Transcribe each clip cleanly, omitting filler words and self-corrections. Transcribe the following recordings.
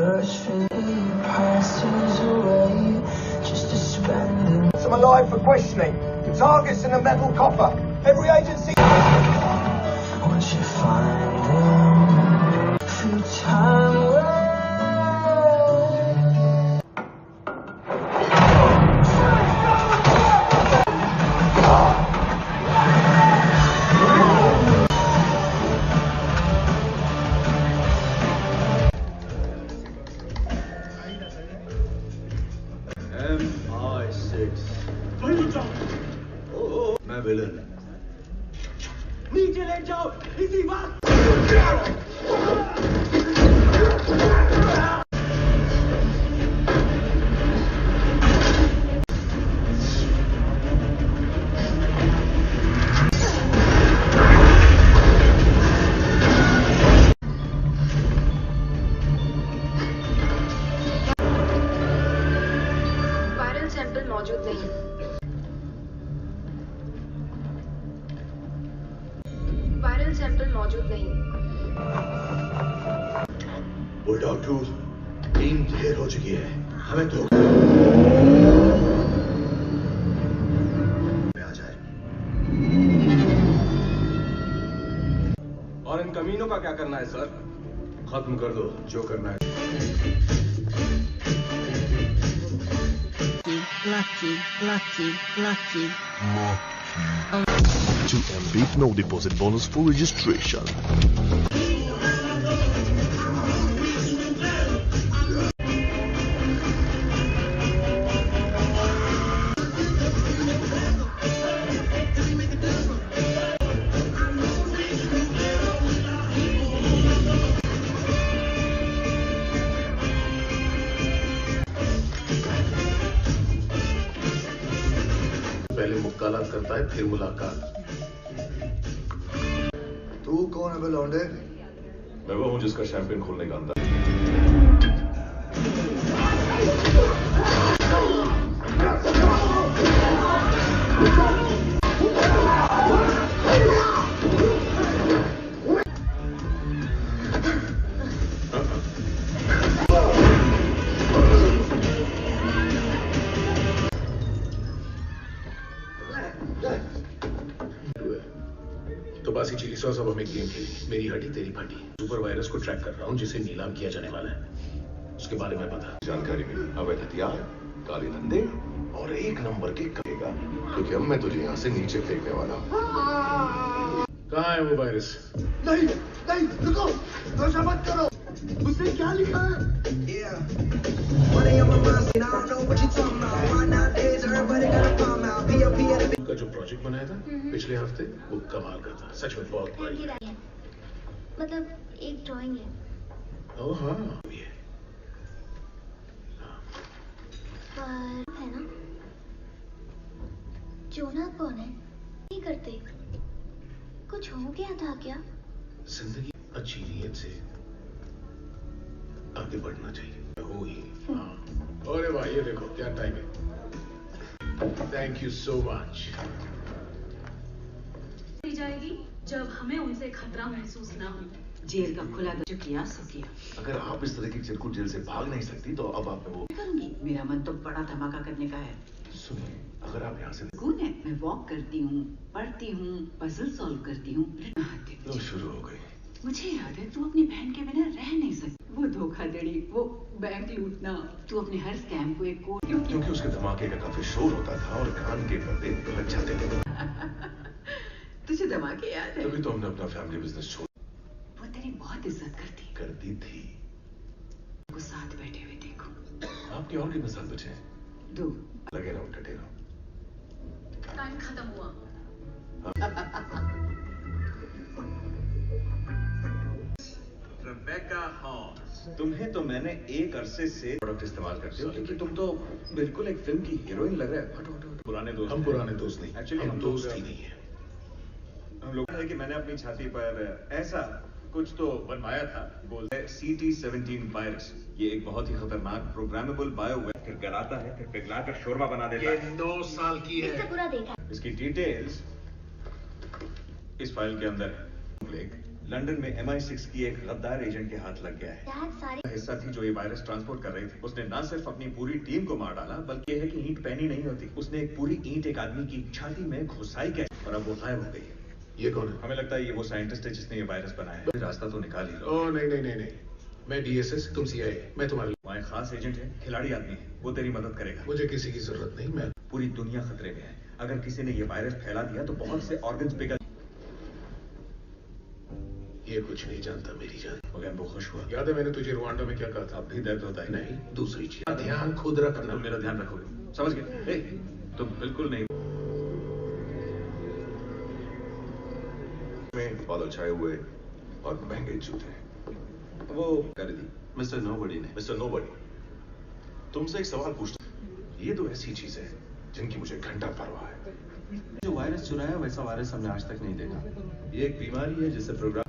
search for the passes away just to spend them. I'm alive for questioning. The target's in a metal coffer. Every agency. Once you find them through time. मैं villain नीचे ले जाओ इसी वक्त। Viral sample मौजूद नहीं। Viral sample मौजूद नहीं। बुलडॉग 2 टीम ढेर हो चुकी है, हमें तो आ जाए। और इन कमीनों का क्या करना है सर? खत्म कर दो जो करना है। Lucky. 2 MB no deposit bonus for registration. पहले मुक्कालात करता है, फिर मुलाकात। तू कौन है बे लौंडे? मैं वो हूं जिसका शैंपेन खोलने का अंदाज। तो बासी चिली सॉस अब हम एक गेम खेली। मेरी हड्डी तेरी फटी। सुपर वायरस को ट्रैक कर रहा हूँ जिसे नीलाम किया जाने वाला है। उसके बारे में पता जानकारी मिली। अवैध हथियार, काले धंधे और एक नंबर के करेगा, क्योंकि अब मैं तुझे यहाँ से नीचे फेंकने वाला हूँ। कहाँ है वो वायरस? नहीं, रुको, नशा मत करो। उसने क्या लिखा है? का जो प्रोजेक्ट बनाया था पिछले हफ्ते, वो कमाल का था। सच में बहुत बढ़िया। मतलब एक ड्राइंग है। ओह हाँ, ये पर है ना, जोना कौन है? नहीं करते। कुछ हो गया था क्या? जिंदगी अच्छी नीयत से आगे बढ़ना चाहिए। हो ही। हाँ। अरे भाई ये देखो क्या टाइम है। Thank you so much. जाएगी जब हमें उनसे खतरा महसूस ना हो। जेल का खुला जो किया सो किया। अगर आप इस तरह की चिरकुट जेल से भाग नहीं सकती तो अब आप वो करूंगी। मेरा मन तो बड़ा धमाका करने का है। सुनिए, अगर आप यहाँ से कौन है? मैं वॉक करती हूँ, पढ़ती हूँ, पजल सॉल्व करती हूँ। तो शुरू हो गई। मुझे याद है तू अपनी बहन के बिना रह नहीं सकती। वो धोखाधड़ी, वो बैंक लूटना, तू अपने हर स्कैम को एक कोड क्योंकि उसके धमाके का काफी शोर होता था और कान के पर्दे लग जाते थे। तुझे धमाके याद है? तभी तो हमने अपना फैमिली बिजनेस छोड़। वो तेरी बहुत इज्जत करती थी। वो साथ बैठे हुए देखो। आपके और कितने साल बचे हैं? 2। लगे रहो, डटे रहो। टाइम खत्म हुआ। रेबेका हॉर्स, तुम्हें तो मैंने एक अरसे से प्रोडक्ट इस्तेमाल करते हो, लेकिन तुम तो बिल्कुल एक फिल्म की हीरोइन लग रहे हो। हटो। पुराने दोस्त। हम पुराने दोस्त नहीं, एक्चुअली हम दोस्त ही नहीं है। हम लोग है कि मैंने अपनी छाती पर ऐसा कुछ तो बनवाया था, बोलते CT17 वायरस। ये एक बहुत ही खतरनाक प्रोग्रामेबल बायोवेयर, फिर गलाता है, फिर पिघलाकर शोरबा बना देता है। ये 9 साल की है। इससे पूरा देखा। इसकी डिटेल्स इस फाइल के अंदर है। लंदन में MI6 की एक गद्दार एजेंट के हाथ लग गया है। डैड सारे हिस्सा थी जो ये वायरस ट्रांसपोर्ट कर रही थी। उसने ना सिर्फ अपनी पूरी टीम को मार डाला, बल्कि यह है कि ईंट पहनी नहीं होती, उसने एक पूरी ईंट एक आदमी की छाती में घुसाई के और अब वो गायब हो गई है। ये कौन है? हमें लगता है ये वो साइंटिस्ट है जिसने ये वायरस बनाया है। रास्ता तो निकाल ही लो। ओह नहीं, मैं DSS, तुम CIA, मैं तुम्हारे लिए। वहाँ एक खास एजेंट है, खिलाड़ी आदमी है, वो तेरी मदद करेगा। मुझे किसी की जरूरत नहीं, मैं पूरी दुनिया खतरे में है। अगर किसी ने ये वायरस फैला दिया तो बहुत से ऑर्गन्स पिघल। ये कुछ नहीं जानता मेरी जान। मगर वो खुश हुआ। याद है मैंने तुझे रुवांडा में क्या कहा था? अब भी दर्द होता है। नहीं, दूसरी चीज, ध्यान खुद रखना। तुम मेरा ध्यान रखोगे, समझ गए? तुम बिल्कुल नहीं। में बादल छाए हुए और महंगे जूते। वो कर दी मिस्टर नोबडी ने। मिस्टर नोबडी, तुमसे एक सवाल पूछता। ये तो ऐसी चीज है जिनकी मुझे घंटा परवाह है। जो वायरस चुराया वैसा वायरस हमने आज तक नहीं देखा। ये एक बीमारी है जिससे प्रोग्राम,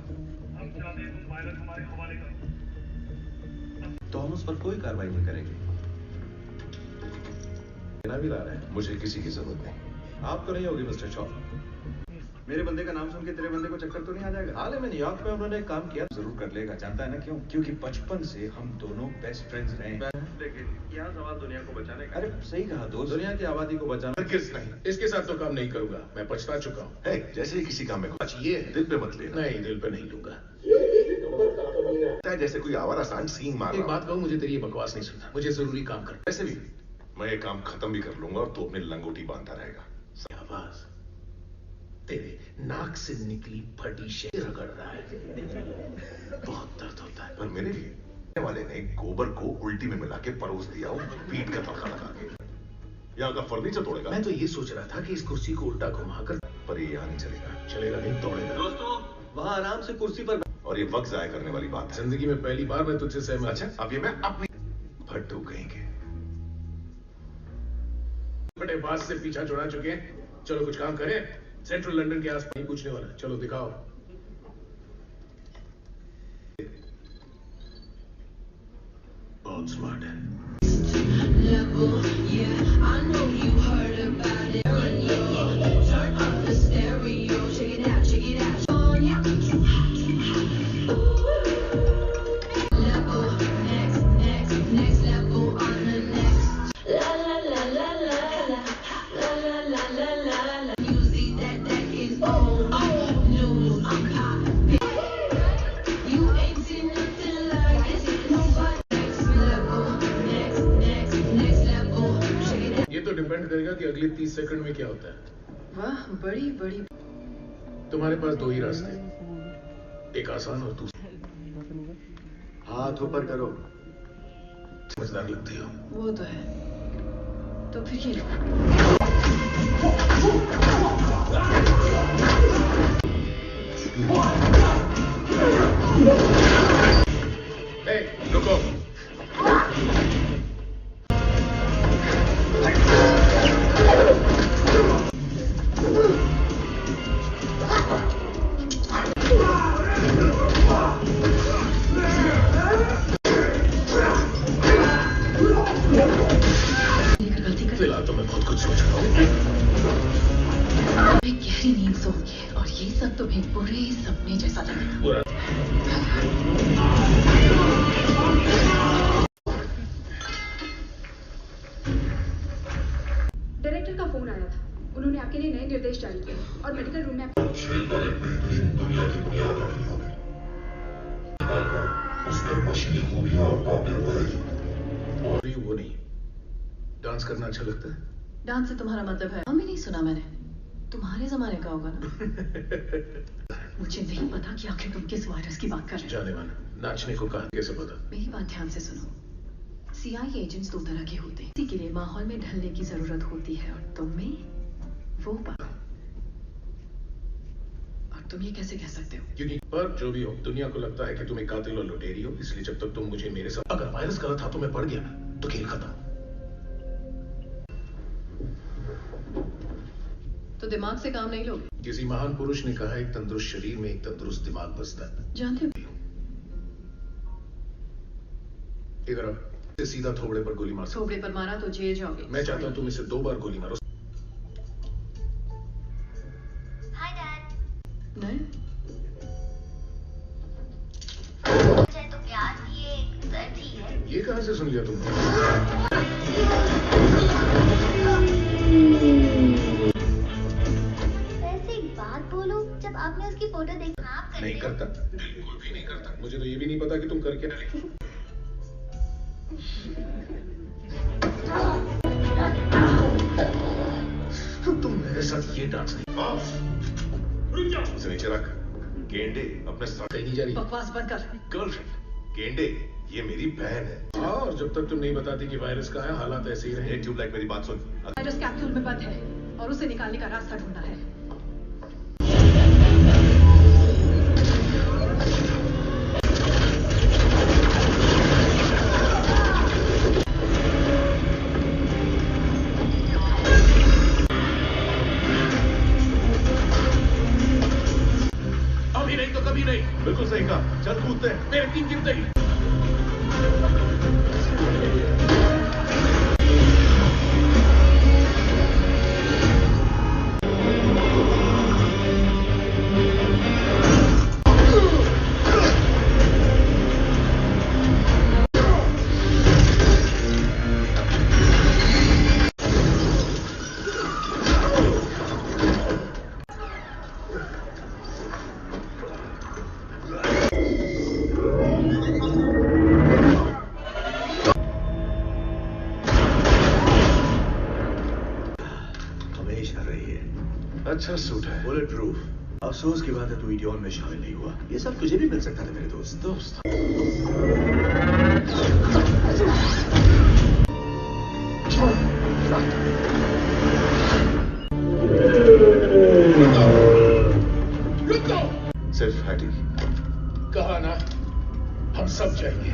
तो हम उस पर कोई कार्रवाई नहीं करेंगे। ना भी ला रहे हैं, मुझे किसी की जरूरत नहीं। आपको नहीं होगी मिस्टर शॉ। मेरे बंदे का नाम सुन के तेरे बंदे को चक्कर तो नहीं आ जाएगा? हाल ही में न्यूयॉर्क में उन्होंने एक काम किया। जरूर कर लेगा, जानता है ना क्यों? क्योंकि बचपन से हम दोनों बेस्ट फ्रेंड्स रहे हैं। लेकिन यहाँ सवाल दुनिया को बचाने का। अरे सही कहा दोस्त, दुनिया की आबादी को बचाना। किस नहीं, इसके साथ तो काम नहीं करूंगा, मैं पछता चुका हूँ। जैसे किसी काम में कुछ ये दिल पे मत लेना। नहीं, दिल पे नहीं लूंगा। जैसे कोई आवारा सांड सींग मार रहा। एक बात कहूँ, मुझे तेरी ये बकवास नहीं सुनना। मुझे जरूरी काम कर। वैसे भी मैं ये काम खत्म भी कर लूंगा और तू अपनी लंगोटी बांधता रहेगा। आवाज तेरे नाक से निकली फटी शे रगड़ रहा है। बहुत दर्द होता है। पर मेरे लिए वाले ने गोबर को उल्टी में मिला के परोस दिया और पीठ का तड़का लगा के यहाँ का फर्नीचर तोड़ेगा। मैं तो ये सोच रहा था कि इस कुर्सी को उल्टा घुमाकर, पर ये यहाँ नहीं चलेगा। चलेगा नहीं, तोड़ेगा। दोस्तों, वहाँ आराम से कुर्सी पर, और ये वक्त जाया करने वाली बात है। जिंदगी में पहली बार मैं तुझसे सहमत। अच्छा, अब ये मैं अपनी भट्टू कहेंगे। बड़े बात से पीछा छुड़ा चुके हैं। चलो कुछ काम करें। सेंट्रल लंदन के आसपास नहीं पूछने वाला। चलो दिखाओ। बहुत स्मार्ट है। डिपेंड करेगा कि अगले 30 सेकंड में क्या होता है। वाह, बड़ी बड़ी। तुम्हारे पास दो ही रास्ते, एक आसान और दूसरा। हाथ ऊपर करो। समझदार लगती हो। वो तो है, तो फिर ये रुको। फिलहाल तो मैं बहुत कुछ सोच रहा हूँ। गहरी नींद सोओगे और ये सब तुम्हें बुरे सपने जैसा लगेगा। डायरेक्टर का फोन आया था। उन्होंने आपके लिए नए निर्देश जारी किए और मेडिकल रूम में वो नहीं। डांस करना अच्छा लगता है? डांस से तुम्हारा मतलब है? नाम भी नहीं सुना मैंने। तुम्हारे जमाने का होगा ना। मुझे नहीं पता कि आखिर तुम किस वायरस की बात कर रहे हो। जाने माना, नाचने को कहा कैसे पता? मेरी बात ध्यान से सुनो। CIA एजेंट्स दो तरह के होते हैं। किसी के लिए माहौल में ढलने की जरूरत होती है और तुम्हें वो बात। और तुम ये कैसे कह सकते हो? क्योंकि पर जो भी हो, दुनिया को लगता है कि तुम एक कातिल और लुटेरी हो। इसलिए जब तक तुम मुझे मेरे साथ, अगर वायरस गलत हाथों में पड़ गया ना तो खेल खत्म। तो दिमाग से काम नहीं लोगे? किसी महान पुरुष ने कहा, एक तंदुरुस्त शरीर में एक तंदुरुस्त दिमाग बसता है। जानते हो? इधर आओ। सीधा थोबड़े पर गोली मार। थोबड़े पर मारा तो जेल जाओगे। मैं चाहता हूँ तुम इसे 2 बार गोली मारो। Hi dad. नहीं, कैसे सुन लिया तुमने? वैसे एक बात बोलूं, जब आपने उसकी फोटो देखी आप करते नहीं करता, बिल्कुल भी नहीं करता। मुझे तो ये भी नहीं पता कि तुम कर क्या रहे। तुम मेरे साथ ये डांस नहीं। उसे नीचे रख। गेंडे अपने साथ कहीं नहीं जा रही। बकवास बंद कर। गर्लफ्रेंड गेंडे ये मेरी बहन है। हाँ, और जब तक तुम नहीं बताती कि वायरस कहाँ है, हालात ऐसे ही रहे। एक ट्यूबलाइट मेरी बात सुन। वायरस कैप्सूल में बंद है और उसे निकालने का रास्ता ढूंढना है। अभी नहीं तो कभी नहीं। बिल्कुल सही कहा। चल कूदते हैं। मेरे 3 गिरते ही। अच्छा सूट है। Bullet proof. अफसोस की बात है तू इडियन में शामिल नहीं हुआ। ये सब तुझे भी मिल सकता था मेरे दोस्त। सिर्फ हैटी। कहा ना, हम सब जाएंगे।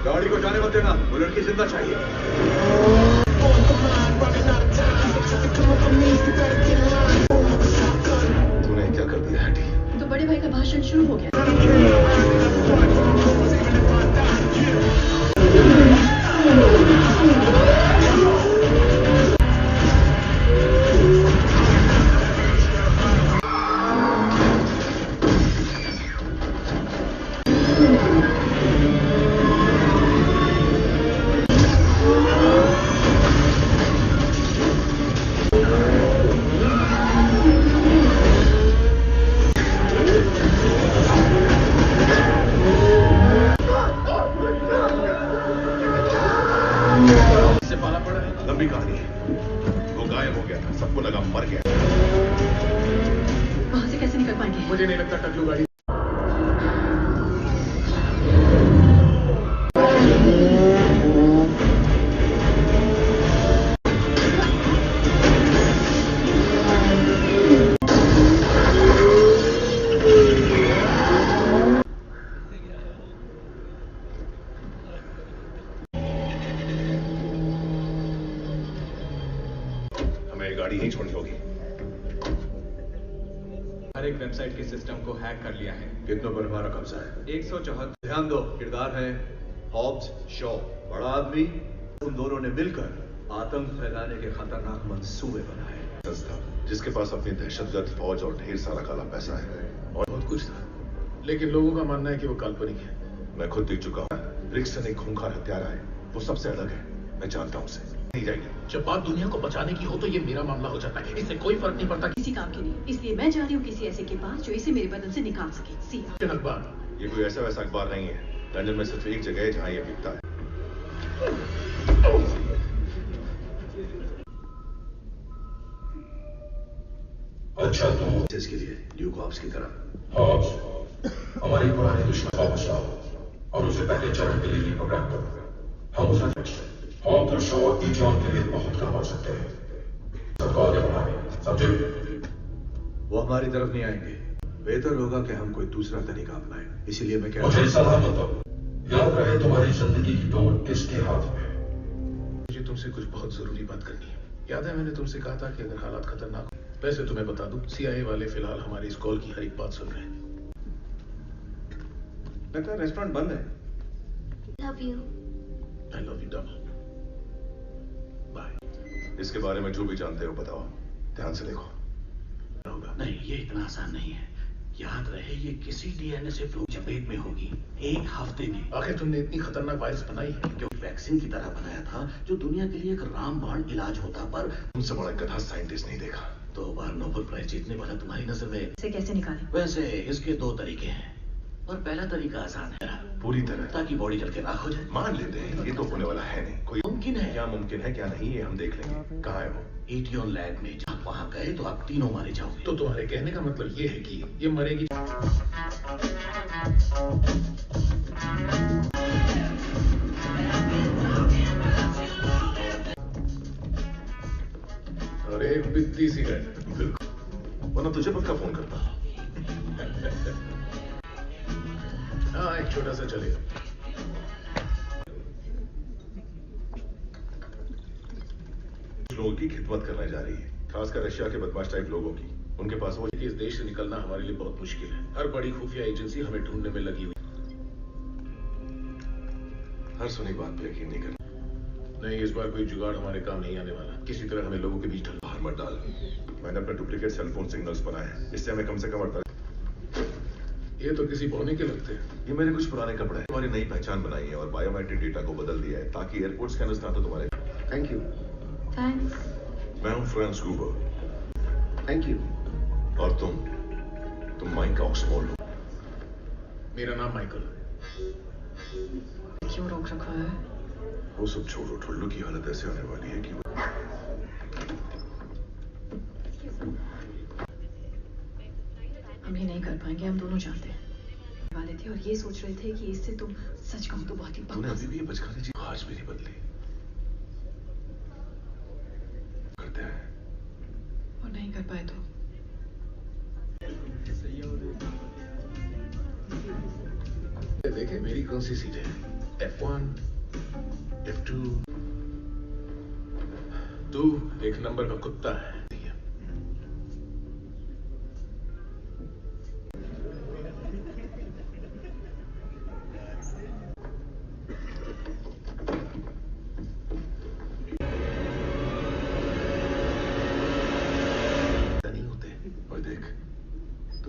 गाड़ी को जाने मत देना। वो लड़की जिंदा चाहिए। तूने क्या कर दिया हैटी? तो बड़े भाई का भाषण शुरू हो गया। लंबी कहानी है। वो गायब हो गया था, सबको लगा मर गया। वहां से कैसे निकल पाएंगे? मुझे नहीं लगता टकलू गाड़ी। हमें गाड़ी यहीं छोड़नी होगी। हर एक वेबसाइट के सिस्टम को हैक कर लिया है। कितनों पर हमारा कब्जा है? 174। ध्यान दो, किरदार है हॉब्स शॉ। बड़ा आदमी। उन दोनों ने मिलकर आतंक फैलाने के खतरनाक मंसूबे बनाए। संस्था जिसके पास अपनी दहशतगर्द फौज और ढेर सारा काला पैसा है और बहुत कुछ था, लेकिन लोगों का मानना है कि वो काल्पनिक है। मैं खुद देख चुका हूँ। रिक्सन एक खूंखार हत्यारा है। वो सबसे अलग है। मैं जानता हूँ उसे। नहीं जाएंगे। जब बात दुनिया को बचाने की हो तो ये मेरा मामला हो जाता है। इससे कोई फर्क नहीं पड़ता किसी काम के लिए। इसलिए मैं जा रही हूँ किसी ऐसे के पास जो इसे मेरे बदन से निकाल सके। सिया। कि अखबार। ये कोई ऐसा वैसा अखबार नहीं है। लंदन में सिर्फ एक जगह है जहाँ ये बिकता है। अच्छा तो इसके लिए ड्यूक हॉब्स की तरह। हॉब्स हमारी पुरानी दुश्मन को बचाओ और उसे पहले चरण के लिए प्रोग्राम करो। हम उसे हॉब्स और शो इडियन के लिए बहुत काम आ सकते हैं। सबको आगे बढ़ाएं, समझे? वो हमारी तरफ नहीं आएंगे। बेहतर होगा कि हम कोई दूसरा तरीका अपनाएं। इसीलिए मैं कहता मुझे सलाह मत दो। याद रहे तुम्हारी जिंदगी की डोर किसके हाथ में। मुझे तुमसे कुछ बहुत जरूरी बात करनी है। याद है मैंने तुमसे कहा था कि अगर हालात खतरनाक हो। वैसे तुम्हें बता दूं, CIA वाले फिलहाल हमारी इस कॉल की हर एक बात सुन रहे हैं। लगता है रेस्टोरेंट बंद है। Love you. I love you double. Bye. इसके बारे में जो भी जानते हो बताओ। ध्यान से देखो। नहीं, ये इतना आसान नहीं है। याद रहे ये किसी डीएनए से फ्लू चपेट में होगी 1 हफ्ते में। आखिर तुमने इतनी खतरनाक वायरस बनाई है क्योंकि वैक्सीन की तरह बनाया था जो दुनिया के लिए एक रामबाण इलाज होता, पर तुमसे बड़ा गधा साइंटिस्ट नहीं देखा। 2 बार नोबेल प्राइज जीतने वाला तुम्हारी नजर में इसे कैसे निकालें? वैसे इसके 2 तरीके हैं, और पहला तरीका आसान है, पूरी तरह ताकि बॉडी जल के राख हो जाए। मान लेते हैं ये तो होने वाला है नहीं। कोई मुमकिन है। क्या मुमकिन है क्या नहीं, ये हम देख लेंगे। कहाँ है वो? ईटीओन लैब में। जब वहां गए तो आप तीनों मारे जाओगे। तो तुम्हारे कहने का मतलब ये है कि ये मरेगी। और एक बित्ती सिगरेट। बिल्कुल, वरना तुझे पक्का फोन करता। हाँ, एक छोटा सा चलेगा। लोगों की खिदमत करने जा रही है, खासकर रशिया के बदमाश टाइप लोगों की। उनके पास वो इस देश से निकलना हमारे लिए बहुत मुश्किल है। हर बड़ी खुफिया एजेंसी हमें ढूंढने में लगी हुई। हर सुनी बात पे यकीन नहीं करना। नहीं, इस बार कोई जुगाड़ हमारे काम नहीं आने वाला। किसी तरह हमें लोगों के बीच ढल बाहर मत डाल। मैंने अपना डुप्लीकेट सेलफोन सिग्नल्स बनाए हैं, इससे हमें कम से कम 48। ये तो किसी बौने के लगते हैं। ये मेरे कुछ पुराने कपड़े हैं। तुम्हारी नई पहचान बनाई है और बायोमेट्रिक डेटा को बदल दिया है ताकि एयरपोर्ट स्कैनर्स ना तो तुम्हारे। Thank you. थैंक्स। मैं हूँ फ्रांस गूबर। Thank you. और तुम माइक ऑक्सफोर्ड हो। मेरा नाम माइकल। क्यों रोक रखा है? वो सब छोड़ो, ठुल्लू की हालत ऐसे होने वाली है कि हम ये नहीं कर पाएंगे, हम दोनों जानते हैं। वाले थे और ये सोच रहे थे कि इससे तुम सच कहूं तो बहुत ही तूने अभी भी ये बचकाने चीज आज भी नहीं बदली। करते हैं और नहीं कर पाए तो देखे मेरी कौन सी सीट है? F1, F2। तू 1 नंबर का कुत्ता है।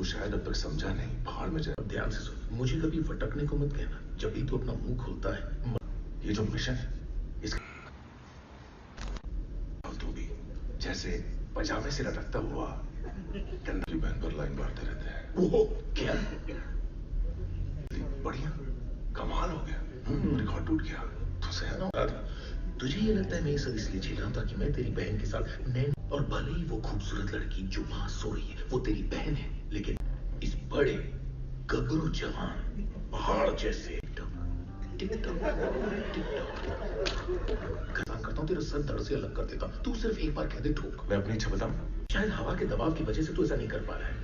शायद अब तक समझा नहीं, भाड़ में जाए। ध्यान से सुन, मुझे कभी भटकने को मत कहना। जब भी तू अपना मुंह खोलता है, ये जो मिशन है इसका तू भी जैसे पजामे से लटकता हुआ गंदा की बहन पर लाइन मारते रहते हैं। वो क्या? बढ़िया, कमाल हो गया। रिकॉर्ड टूट गया। तुझे ये लगता है मैं ये सब इसलिए झेल रहा हूं ताकि मैं तेरी बहन के साथ नैन, और भले ही वो खूबसूरत लड़की जो वहां सो रही है वो तेरी बहन है, लेकिन इस बड़े गबरू जवान पहाड़ जैसे करता हूँ, तेरा सर दर्द से अलग कर देता हूँ। तू सिर्फ एक बार कह दे ठोक। मैं अपनी इच्छा बताऊं? शायद हवा के दबाव की वजह से तू ऐसा नहीं कर पा रहा है।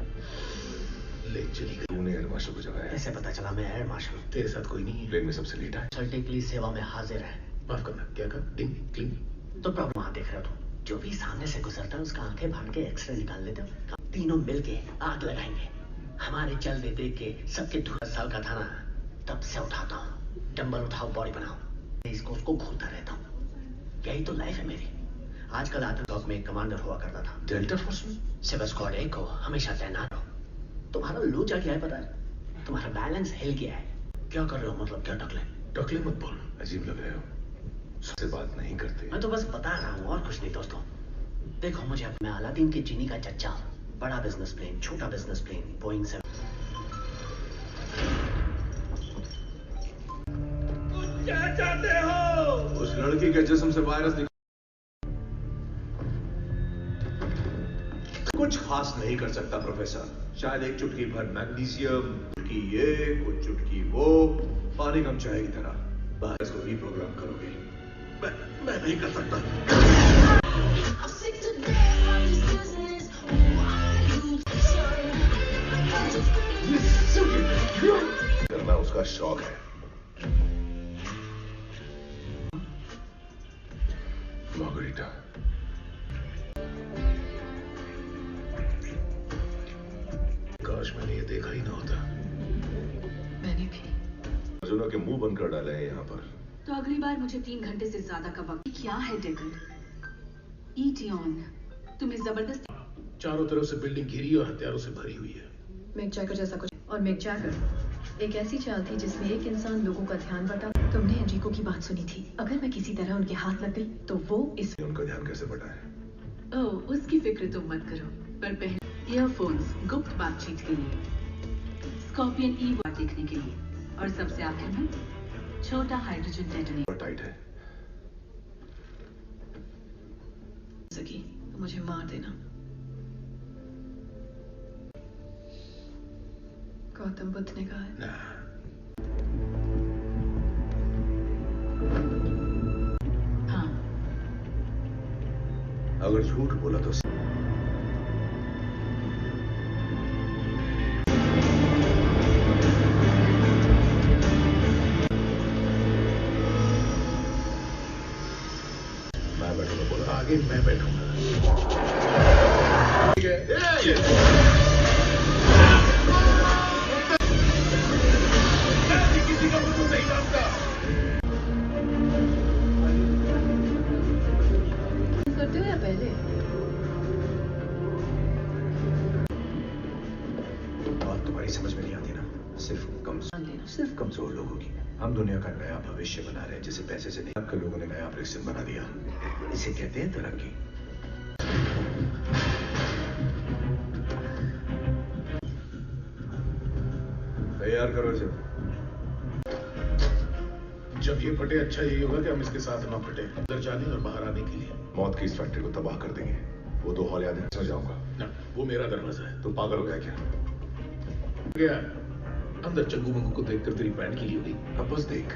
ले चली गई। तूने एयर मार्शल को जगाया? कैसे पता चला मैं एयर मार्शल हूँ? तेरे साथ कोई नहीं है। प्लेन में सबसे लेट है। चलते के लिए सेवा में हाजिर है। माफ करना, क्या कहा? डिंग क्लिंग। तो प्रॉब्लम वहां देख रहे हो? जो भी सामने से गुजरता है उसका आंखें फाड़ के एक्सरे निकाल लेते हो। तीनों मिलके आग लगाएंगे। हमारे चलते देख के सबके 10 साल का था ना, तब से उठाता हूँ। डंबल उठाओ, बॉडी बनाओ, इसको उसको घूरता रहता हूँ। यही तो लाइफ है मेरी। आजकल आतंकवाद में एक कमांडर हुआ करता था डेल्टा फोर्स में। सिविल स्क्वाड 1 को हमेशा तैनात रहो। तुम्हारा लोचा क्या है पता है? तुम्हारा बैलेंस हिल गया है। क्या कर रहे हो? मतलब क्या टकले? टकले मत बोल, अजीब लग रहे हो। सबसे बात नहीं करते। मैं तो बस बता रहा हूँ और कुछ नहीं दोस्तों। देखो मुझे अपने अलादीन की चीनी का चच्चा, बड़ा बिजनेस प्लेन, छोटा बिजनेस प्लेन, बोइंग 7। क्या चाहते हो? उस लड़की के जिस्म से वायरस कुछ खास नहीं कर सकता प्रोफेसर। शायद एक चुटकी भर मैग्नीशियम, चुटकी ये, कुछ चुटकी वो, पानी कम चाय की तरह वायरस को रीप्रोग्राम करोगे। मैं नहीं कर सकता। करना उसका शौक है। मार्गरीटा, काश मैंने ये देखा ही ना होता। मैंने भी। अर्जुना के मुंह बंद कर डाले हैं यहाँ पर। तो अगली बार मुझे 3 घंटे से ज्यादा का वक्त। क्या है डेकन? ईटियन तुम्हें जबरदस्ती। चारों तरफ से बिल्डिंग घिरी और हथियारों से भरी हुई है। मिक जैगर जैसा कुछ। और मिक जैगर एक ऐसी चाल थी जिसमें एक इंसान लोगों का ध्यान बटा। तुमने एनरिको की बात सुनी थी, अगर मैं किसी तरह उनके हाथ लग गई तो वो इस उनका ध्यान कैसे बटा है? ओह, उसकी फिक्र तुम मत करो। पर पहले ईयरफोन्स गुप्त बातचीत के लिए, स्कॉर्पियन ई देखने के लिए, और सबसे आखिर में छोटा हाइड्रोजन डेटोनेटर। टाइट है। सकी तो मुझे मार देना। गौतम बुद्ध ने कहा है। हाँ, अगर झूठ बोला तो मैं बैठूंगा। बोला आगे मैं बैठूंगा। ठीक है। किसी का मुझे नहीं जानता। करते हो या पहले? बात तुम्हारी समझ में नहीं आती ना। सिर्फ कमजोर लोगों की। हम दुनिया का नया भविष्य बना रहे हैं जिसे पैसे से नहीं, आपके लोगों ने नया ऑपरेशन बना दिया। इसे कहते हैं तरक्की। तैयार करो इसे। जब ये फटे अच्छा यही होगा कि हम इसके साथ ना फटे। अंदर जाने और बाहर आने के लिए मौत की इस फैक्ट्री को तबाह कर देंगे। वो 2 हॉल याद है, समझ जाऊंगा ना। वो मेरा दरवाजा है। तू पागल हो गया क्या? गया अंदर चंगू मंगू को देखकर तेरी पैंट की होगी। अब बस देख।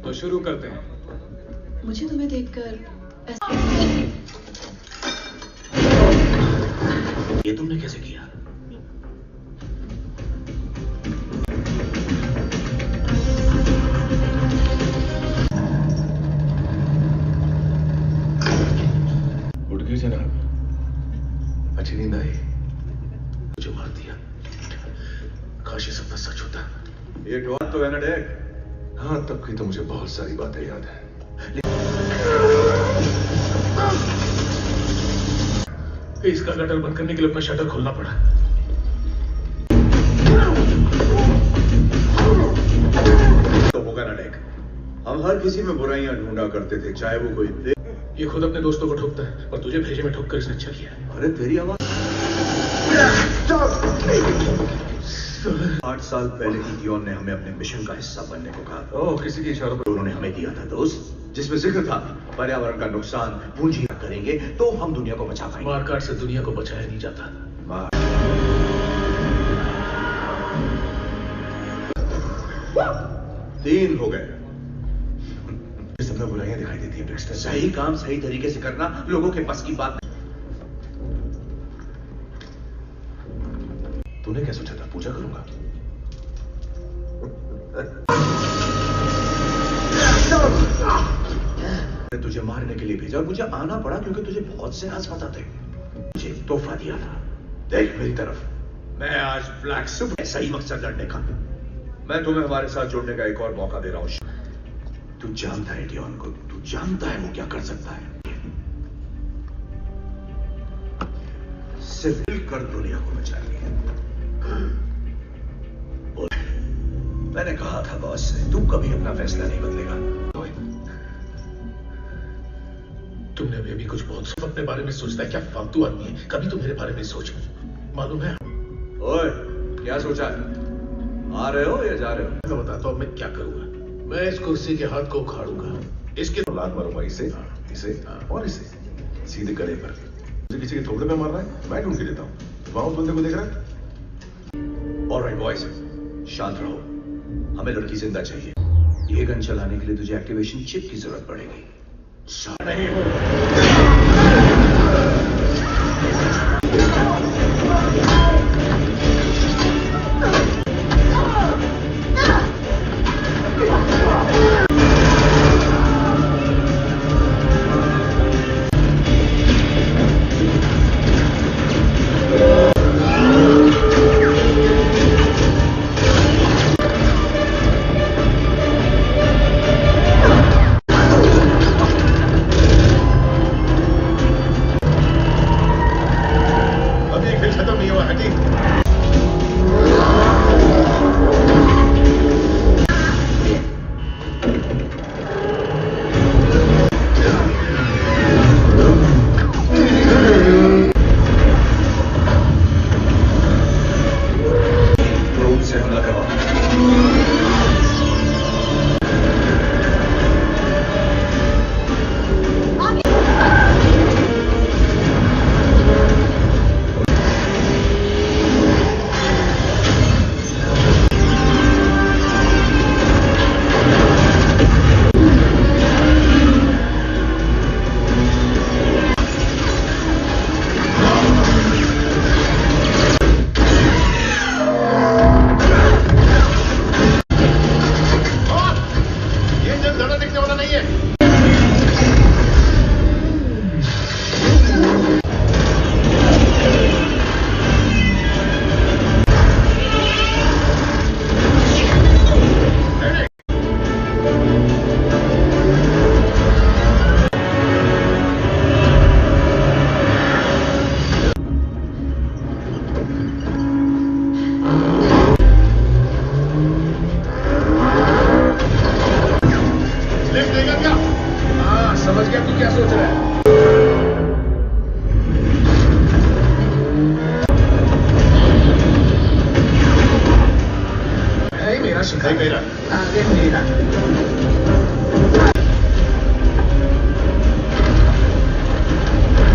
तो शुरू करते हैं। मुझे तुम्हें देखकर ये तुमने कैसे किया? उठ गई जनाब। अच्छी नींद आई? मुझे मार दिया। काश ये सपना सच होता। ये बात तो है ना डैड? हाँ, तब की तो मुझे बहुत सारी बातें याद है। इसका गटर बंद करने के लिए अपना शटर खोलना पड़ा। तो होगा ना डैड। हम हर किसी में बुराइयां ढूंढा करते थे, चाहे वो कोई। ये खुद अपने दोस्तों को ठोकता है और तुझे भेजे में ठोककर इसने अच्छा किया। अरे तेरी आवाज 8 साल पहले इथियोन ने हमें अपने मिशन का हिस्सा बनने को कहा। ओह, किसी की इशारों पर उन्होंने हमें दिया था दोस्त, जिसमें जिक्र था पर्यावरण का नुकसान पूंजी करेंगे तो हम दुनिया को बचा पाएंगे। मारकाट से दुनिया को बचाया नहीं जाता। 3 हो गए। सब में बुराइयां दिखाई देती है ब्रिक्स्टर। सही काम सही तरीके से करना लोगों के बस की बात। तूने क्या सोचा था? पूजा करूंगा? तुझे मारने के लिए भेजा और मुझे आना पड़ा क्योंकि तुझे बहुत से राज पता थे। मुझे तोहफा दिया था। देख मेरी तरफ, मैं आज ब्लैक सुपर सही मकसद लड़ने का। मैं तुम्हें हमारे साथ जोड़ने का एक और मौका दे रहा हूं। तू जानता है डियोन को, तू जानता है वो क्या कर सकता है। सिर्फ मिलकर दुनिया को बचाएंगे। मैंने कहा था बॉस से, तू कभी अपना फैसला नहीं बदलेगा। तुमने अभी कुछ बहुत अपने बारे में सोचता है क्या? फालतू आदमी है। कभी तो मेरे बारे में सोच। मालूम है? ओए, क्या सोचा है? आ रहे हो या जा रहे हो? मैं बताता हूँ मैं क्या करूंगा। मैं इस कुर्सी के हाथ को उखाड़ूंगा, इसके लात मारूंगा इसे, इसे और इसे सीधे गले पर। मुझे किसी के थोबड़े पे मारना है, मैं ढूंढ के देता हूँ। वहां उस बंदे को देख रहा है? ऑलराइट बॉयज, शांत रहो। हमें लड़की जिंदा चाहिए। ये गन चलाने के लिए तुझे एक्टिवेशन चिप की जरूरत पड़ेगी। नहीं हो।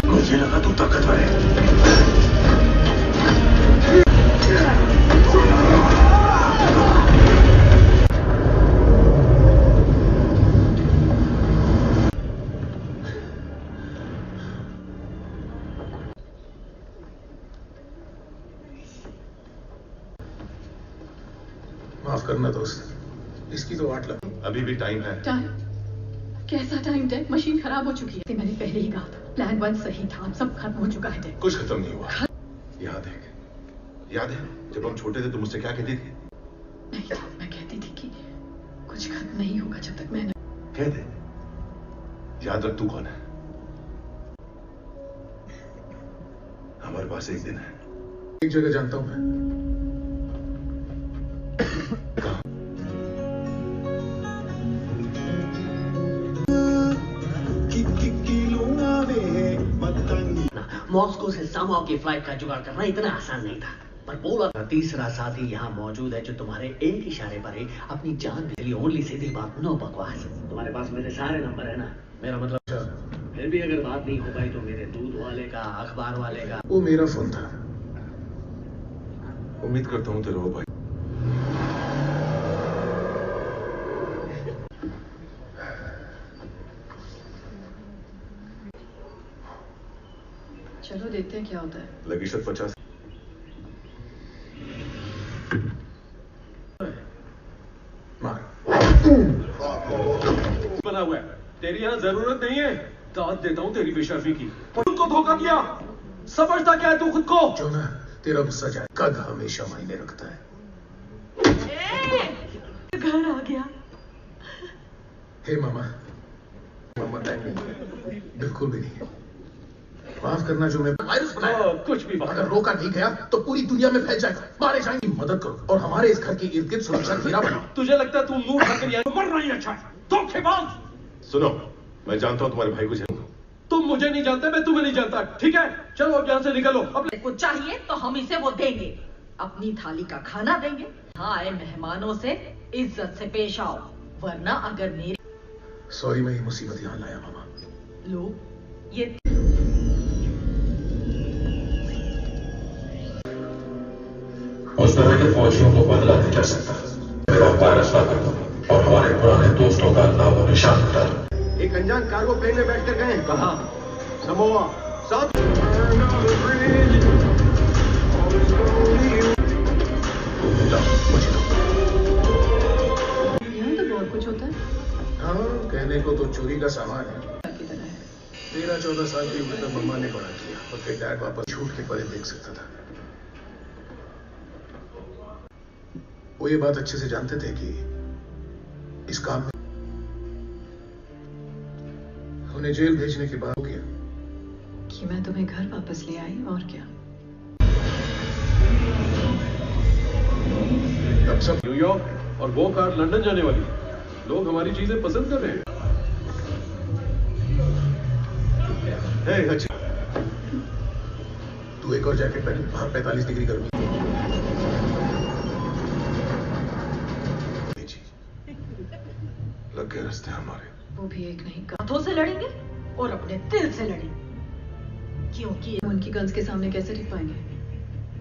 मुझे लगा तू ताकतवर है। माफ करना दोस्त, इसकी तो 8 लाख। अभी भी टाइम है। टाइम? कैसा टाइम डेक? मशीन खराब हो चुकी है। मैंने पहले ही कहा था, प्लान 1 सही था, अब सब खत्म हो चुका है डेक। कुछ खत्म नहीं हुआ। याद है, याद है जब हम छोटे थे तो मुझसे क्या कहती थी? नहीं था, मैं कहती थी कि कुछ खत्म नहीं होगा जब तक मैं कह दे, याद रख तू कौन है। हमारे पास एक दिन है। एक जगह जानता हूं मैं। मॉस्को से सामो की फ्लाइट का जुगाड़ करना इतना आसान नहीं था, पर बोला तीसरा साथी यहाँ मौजूद है जो तुम्हारे एक इशारे पर ही अपनी जान के लिए ओनली सीधी बात, नो बकवास। तुम्हारे पास मेरे सारे नंबर है ना, मेरा मतलब फिर भी अगर बात नहीं हो पाई तो मेरे दूध वाले का, अखबार वाले का। वो मेरा फोन था। उम्मीद करता हूँ तेरे वो भाई। चलो देखते हैं क्या होता है। लगी 50 मार। बना हुआ है, तेरी यहाँ जरूरत नहीं है। दाद देता हूँ तेरी बेशर्फी की। खुद को धोखा दिया, समझता क्या है तू खुद को? जो ना तेरा गुस्सा जाए, कद हमेशा मायने रखता है। घर आ गया। हे मामा, मामा टाइम नहीं, बिल्कुल भी नहीं। माफ करना जो मैं वायरस बनाया। कुछ भी अगर रोका नहीं गया तो पूरी दुनिया में फैल जाएगा, मारे जाएंगे। मदद करो और हमारे इस घर के इर्द गिर्द सुरक्षा घेरा बनाओ। तुझे लगता है तू मुंह खाकर यहाँ मरना ही अच्छा है? धोखेबाज। सुनो, मैं जानता हूँ तुम्हारे भाई को जानूंगा। तुम मुझे नहीं जानते, मैं तुम्हें नहीं जानता, ठीक है? चलो अब यहाँ से निकलो। को चाहिए तो हम इसे वो देंगे, अपनी थाली का खाना देंगे, आए मेहमानों से इज्जत से पेश आओ, वरना अगर मेरी सॉरी, मैं ये मुसीबत यहाँ लाया मामा। लो ये उस तरह के फौजियों को बदला नहीं जा सकता। मेरा वायरस ला कर दो और हमारे पुराने दोस्तों का नाम और निशान बता दो। एक अनजान कार्गो प्लेन में बैठ कर गए। कहाँ? Samoa, south. मुझे दो। यहाँ तो बहुत कुछ होता है। हाँ, कहने को तो चोरी का सामान है। 13-14 साल की उम्र में मम्मा ने बड़ा किया और फिर डैड वापस छूट के परे देख सकता था। वो ये बात अच्छे से जानते थे कि इस काम में उन्हें जेल भेजने के बाद हो गया कि मैं तुम्हें घर वापस ले आई, और क्या। अब सब न्यूयॉर्क और वो कार लंदन जाने वाली। लोग हमारी चीजें पसंद कर रहे हैं। अच्छा, तू एक और जैकेट पहन, वहां 45 डिग्री गर्मी। लग गए रास्ते हमारे। वो भी एक नहीं, हाथों से लड़ेंगे और अपने दिल से लड़ेंगे, क्योंकि उनकी गन्स के सामने कैसे टिक पाएंगे।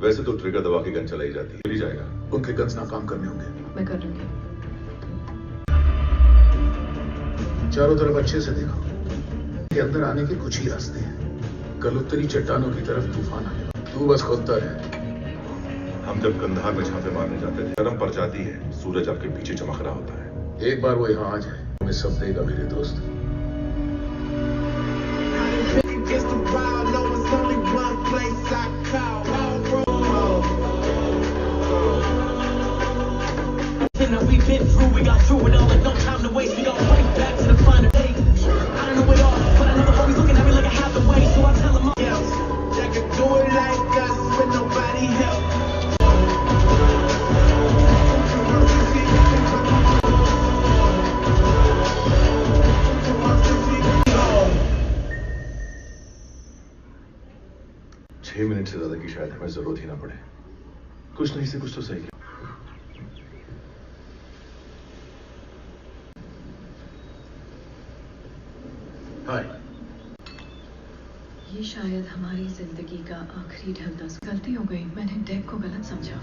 वैसे तो ट्रिगर दबा के गन चलाई जाती है, मिल जाएगा। उनके गन्स नाकाम करने होंगे। मैं कर लूंगी। चारों तरफ अच्छे से देखो, के अंदर आने के कुछ ही रास्ते हैं। कल उत्तरी चट्टानों की तरफ तूफान आने वाला, तू बस खोदता रहे। हम जब कंधार में छापे मारने जाते थे, गर्म पड़ जाती है, सूरज आपके पीछे चमक रहा होता है। एक बार वो यहाँ आ जाए, हमें सब देगा मेरे दोस्त। We've been through, we got through it all, like no time to waste. We got right back to the final day. I don't know it all, but I know they're always looking at me like I have the way. So I tell them all else, they can do it like us with nobody help. Minute से ज्यादा की शायद हमें जरूरत ही ना पड़े। कुछ नहीं से कुछ तो सही। हाय। ये शायद हमारी जिंदगी का आखिरी ढलता। गलती हो गई, मैंने डेक को गलत समझा।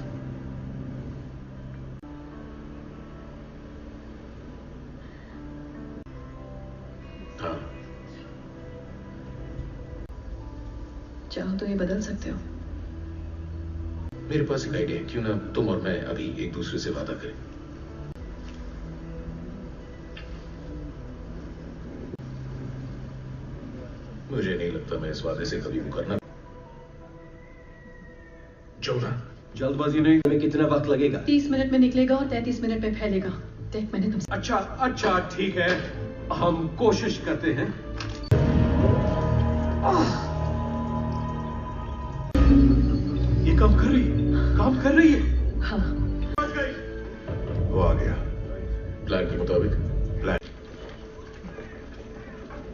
हाँ। चाहो तो ये बदल सकते हो। मेरे पास एक आइडिया है, क्यों ना तुम और मैं अभी एक दूसरे से वादा करें। मुझे नहीं लगता मैं इस वादे से कभी मुकरना। जोना, जल्दबाजी नहीं। हमें कितना वक्त लगेगा? 30 मिनट में निकलेगा और 33 मिनट में फैलेगा। देख मैंने तुमसे। अच्छा ठीक है, हम कोशिश करते हैं। ये काम कर रही है। हाँ। वो आ गया। प्लान के मुताबिक। प्लान।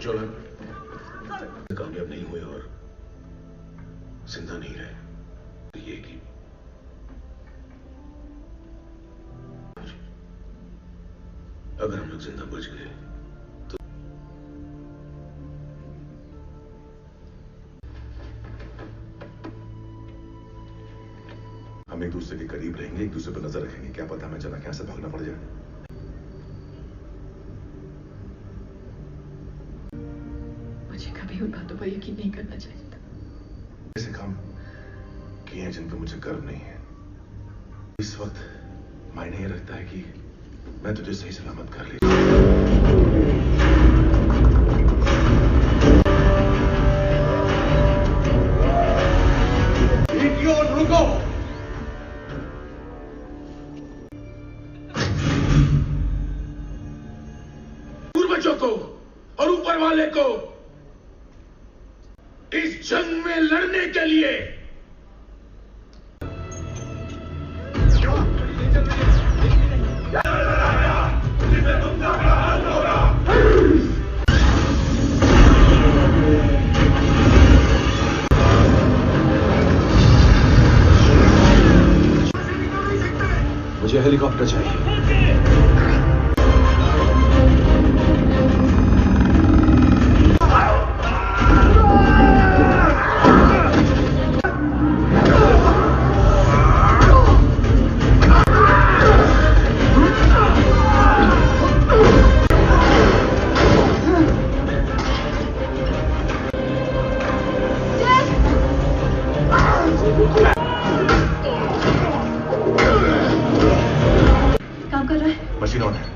जोना, कामयाब नहीं हुए और जिंदा नहीं रहे, तो ये कि अगर हम लोग जिंदा बच गए तो हम एक दूसरे के करीब रहेंगे, एक दूसरे पर नजर रखेंगे। क्या पता हमें चला क्या से भागना पड़ जाए। मुझे कभी उन बातों पर यकीन नहीं करना चाहिए था। ऐसे काम किए हैं जिन पर मुझे गर्व नहीं है। इस वक्त मायने ये रखता है कि मैं तुझे सही सलामत कर लिया। रुको। पूर्वजों को और ऊपर वाले को इस जंग में लड़ने के लिए मुझे मशीन ऑन है।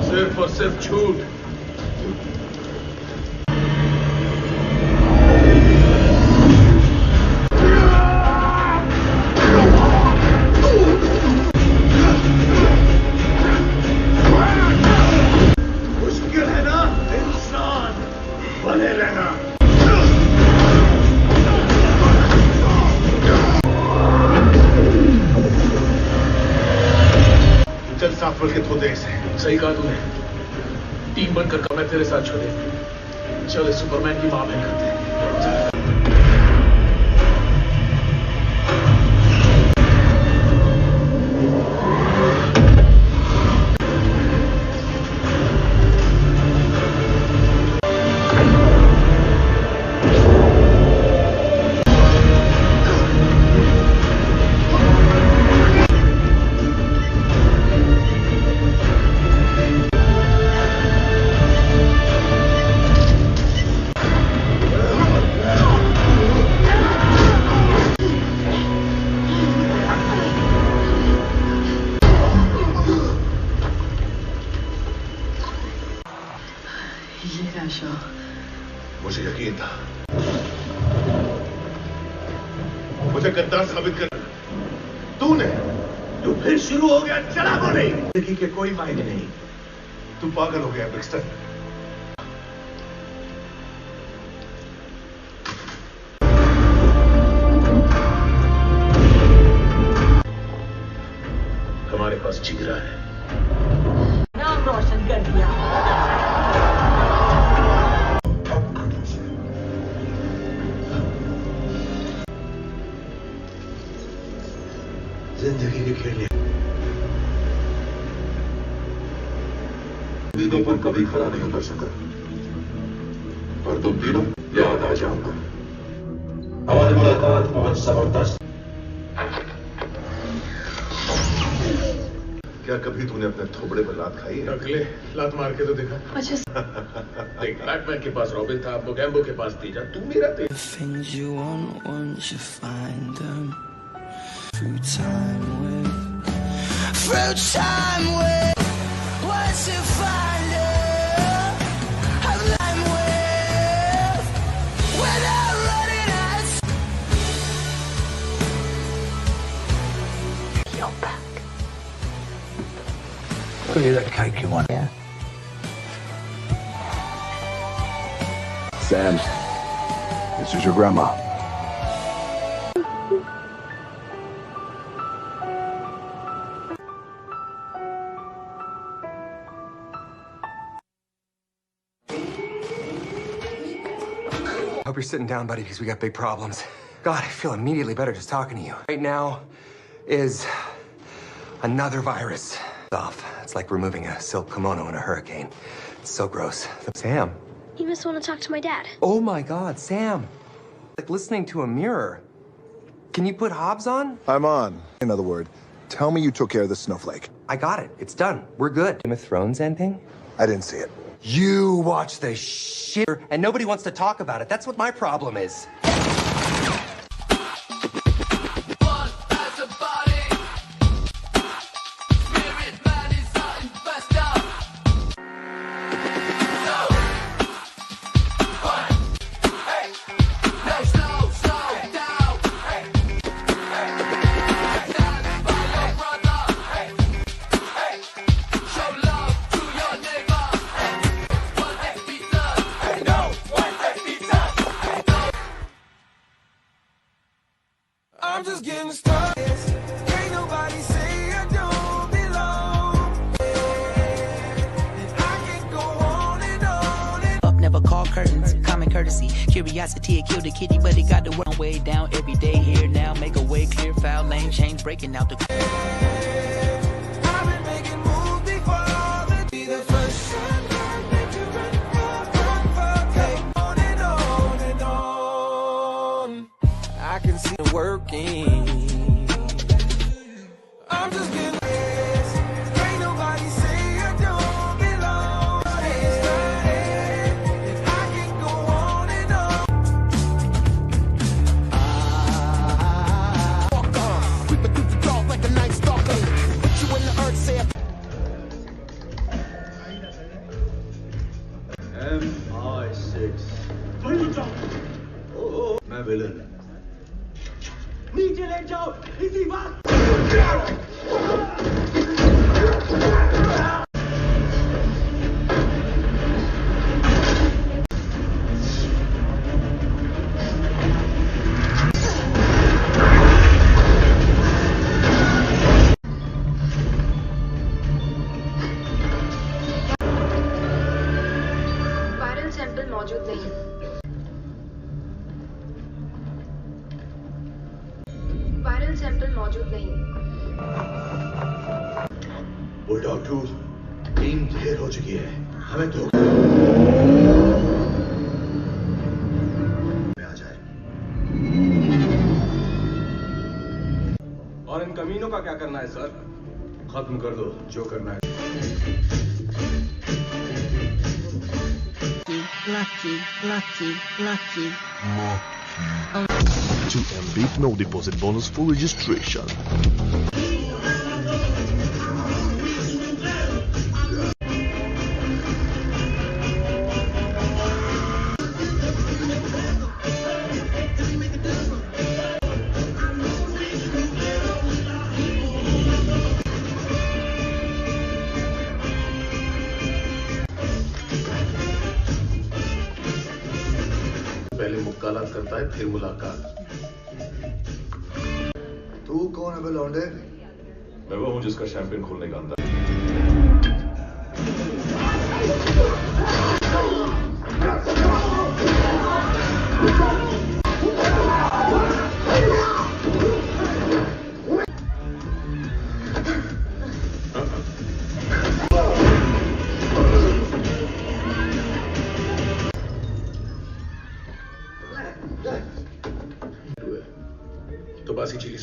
सिर्फ और सिर्फ झूठ। मुश्किल है ना इंसान बने रहना। चल साफ मिल के धोते इसे। सही कहा तूने। टीम बनकर का मैं तेरे साथ छोड़े। चल इस सुपरमैन की मां बहन करते हैं। मुझे यकीन था मुझे गद्दार साबित कर तूने। तू फिर शुरू हो गया चला बोले। जिंदगी के कोई मायने नहीं। तू पागल हो गया ब्रिक्स्टन। हमारे पास जिगरा है। नाम रोशन कर दिया। जिंदगी के खेल उम्मीदों पर कभी खरा नहीं उतर सका, पर तुम तीनों याद आ जाऊंगा। हमारी मुलाकात बहुत जबरदस्त। क्या कभी तूने अपने थोबड़े पर लात खाई है? अगले लात मार के तो देखा। अच्छा देख, बैटमैन के पास रॉबिन था, मोगैम्बो के पास तीजा, तू मेरा थे। Things you want once you find them. Through time with once you find them. I'm with without running out. You're back. Look at that cake you want. Yeah. Sam, this is your grandma. Hope you're sitting down, buddy, because we got big problems. God, I feel immediately better just talking to you. Right now is another virus. Off. It's like removing a silk kimono in a hurricane. It's so gross. Sam. You must want to talk to my dad. Oh my God, Sam. Like listening to a mirror. Can you put Hobbs on? I'm on. In other words, tell me you took care of the snowflake. I got it. It's done. We're good. Game of Thrones ending? I didn't see it. You watch the shit, and nobody wants to talk about it. That's what my problem is. I'm just getting started. Ain't nobody say I don't belong. And I can go on and on and up, never call curtains. Common courtesy, curiosity, it killed the kitty, but it got the work way down. Every day here now, make a way clear, foul lane change, breaking out the. I've been making moves before the be the first shot. On and on. I can see it working. I'm just getting this. Ain't nobody say I don't belong. It's Friday, and I can go on and on. Walk on, creeping through the dark like a night stalker. Put you in the earth, say MI6. मैं villain. नीचे ले जाओ इसी वक्त। Viral sample मौजूद नहीं। Viral sample मौजूद नहीं। बुलडॉग 2 टीम क्लियर हो चुकी है, हमें तो आ जाए। और इन कमीनों का क्या करना है सर? खत्म कर दो जो करना है। Lucky. 2 MB no deposit bonus for registration. पहले मुक्कालात करता है, फिर मुलाकात। तू कौन है बे लौंडे? मैं वो हूं जिसका शैंपेन खोलने का अंदाज।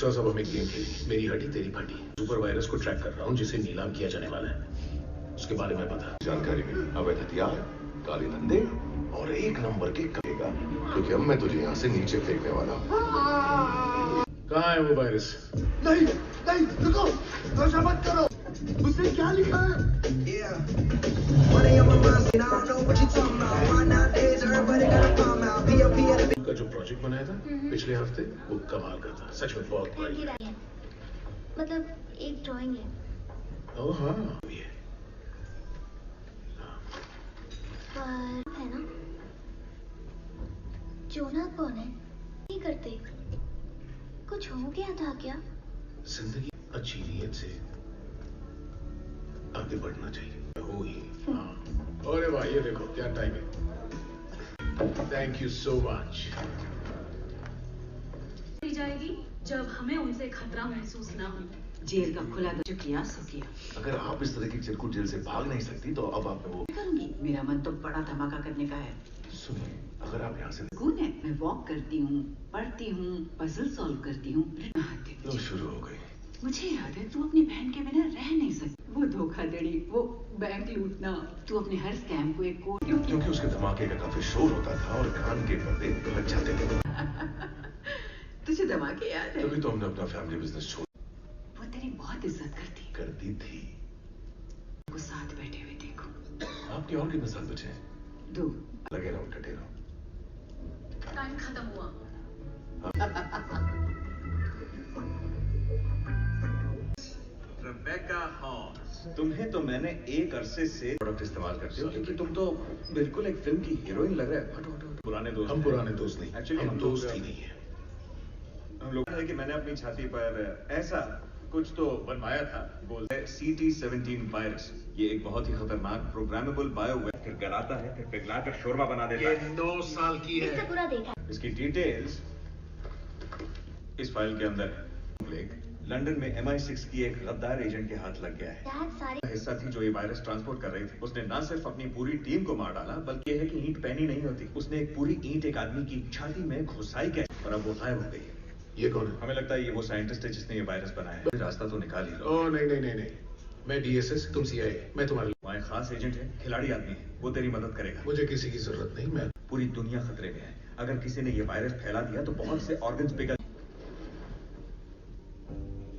विश्वास अब हमें गेम खेली, मेरी हड्डी तेरी फटी। सुपर वायरस को ट्रैक कर रहा हूँ जिसे नीलाम किया जाने वाला है, उसके बारे में पता। जानकारी मिली, अवैध हथियार, काले धंधे और एक नंबर के करेगा, क्योंकि अब मैं तुझे यहाँ से नीचे फेंकने वाला हूँ। कहाँ है वो वायरस? नहीं नहीं, रुको, नशा मत करो। उसने क्या लिखा है? का जो प्रोजेक्ट बनाया था पिछले हफ्ते, वो कमाल का था, सच में बहुत बढ़िया। मतलब एक ड्राइंग है। ओह हाँ, ये पर है ना, जोना कौन है? नहीं करते, कुछ हो गया था क्या? जिंदगी अच्छी नीयत से आगे बढ़ना चाहिए, हो ही। हाँ, अरे भाई ये देखो क्या टाइम है। Thank you so much. जाएगी जब हमें उनसे खतरा महसूस ना हो। जेल का खुला जो किया सो किया। अगर आप इस तरह की चिरकुट जेल से भाग नहीं सकती तो अब आप वो करूंगी। मेरा मन तो बड़ा धमाका करने का है। सुनिए, अगर आप यहाँ से सुकून है, मैं वॉक करती हूँ, पढ़ती हूँ, पजल सॉल्व करती हूँ। लो शुरू हो गई। मुझे याद है, तू अपनी बहन के बिना रह नहीं सकती। वो धोखाधड़ी, वो बैंक लूटना, तू अपने हर स्कैम को एक कोड क्योंकि उसके धमाके का काफी शोर होता था और कान के पर्दे लग जाते थे। तुझे धमाके याद है? तभी तो हमने अपना फैमिली बिजनेस छोड़। वो तेरी बहुत इज्जत करती थी। वो साथ बैठे हुए देखो। आपके और कितने साल बचे हैं? 2। लगे रहो, डटे रहो। टाइम खत्म हुआ। रेबेका हॉर्स, तुम्हें तो मैंने एक अरसे से प्रोडक्ट इस्तेमाल करते हो, क्योंकि तुम तो बिल्कुल एक फिल्म की हीरोइन लग रहे हो। पुराने दोस्त। हम पुराने दोस्त नहीं, एक्चुअली हम दोस्त ही नहीं है। हम लोग है कि मैंने अपनी छाती पर ऐसा कुछ तो बनवाया था, बोलते हैं CT-17 वायरस। ये एक बहुत ही खतरनाक प्रोग्रामेबल बायोवेयर, फिर गलाता है, फिर पिघलाकर शोरबा बना देता है। 9 साल की है। इससे पूरा देखा। इसकी डिटेल्स इस फाइल के अंदर है। लंदन में MI6 की एक गद्दार एजेंट के हाथ लग गया है। हिस्सा थी जो ये वायरस ट्रांसपोर्ट कर रही थी। उसने न सिर्फ अपनी पूरी टीम को मार डाला, बल्कि यह है कि ईंट पहनी नहीं होती, उसने एक पूरी ईंट एक आदमी की छाती में घुसाई के और अब वो गायब हो गई है। ये कौन है? हमें लगता है ये वो साइंटिस्ट है जिसने ये वायरस बनाया है। रास्ता तो निकाल ही लो। ओह नहीं नहीं नहीं नहीं, मैं DSS, तुम CIA, मैं तुम्हारे वहाँ एक खास एजेंट है, खिलाड़ी आदमी है, वो तेरी मदद करेगा। मुझे किसी की जरूरत नहीं, मैं पूरी दुनिया खतरे में है। अगर किसी ने ये वायरस फैला दिया तो बहुत से ऑर्गन्स पिघल।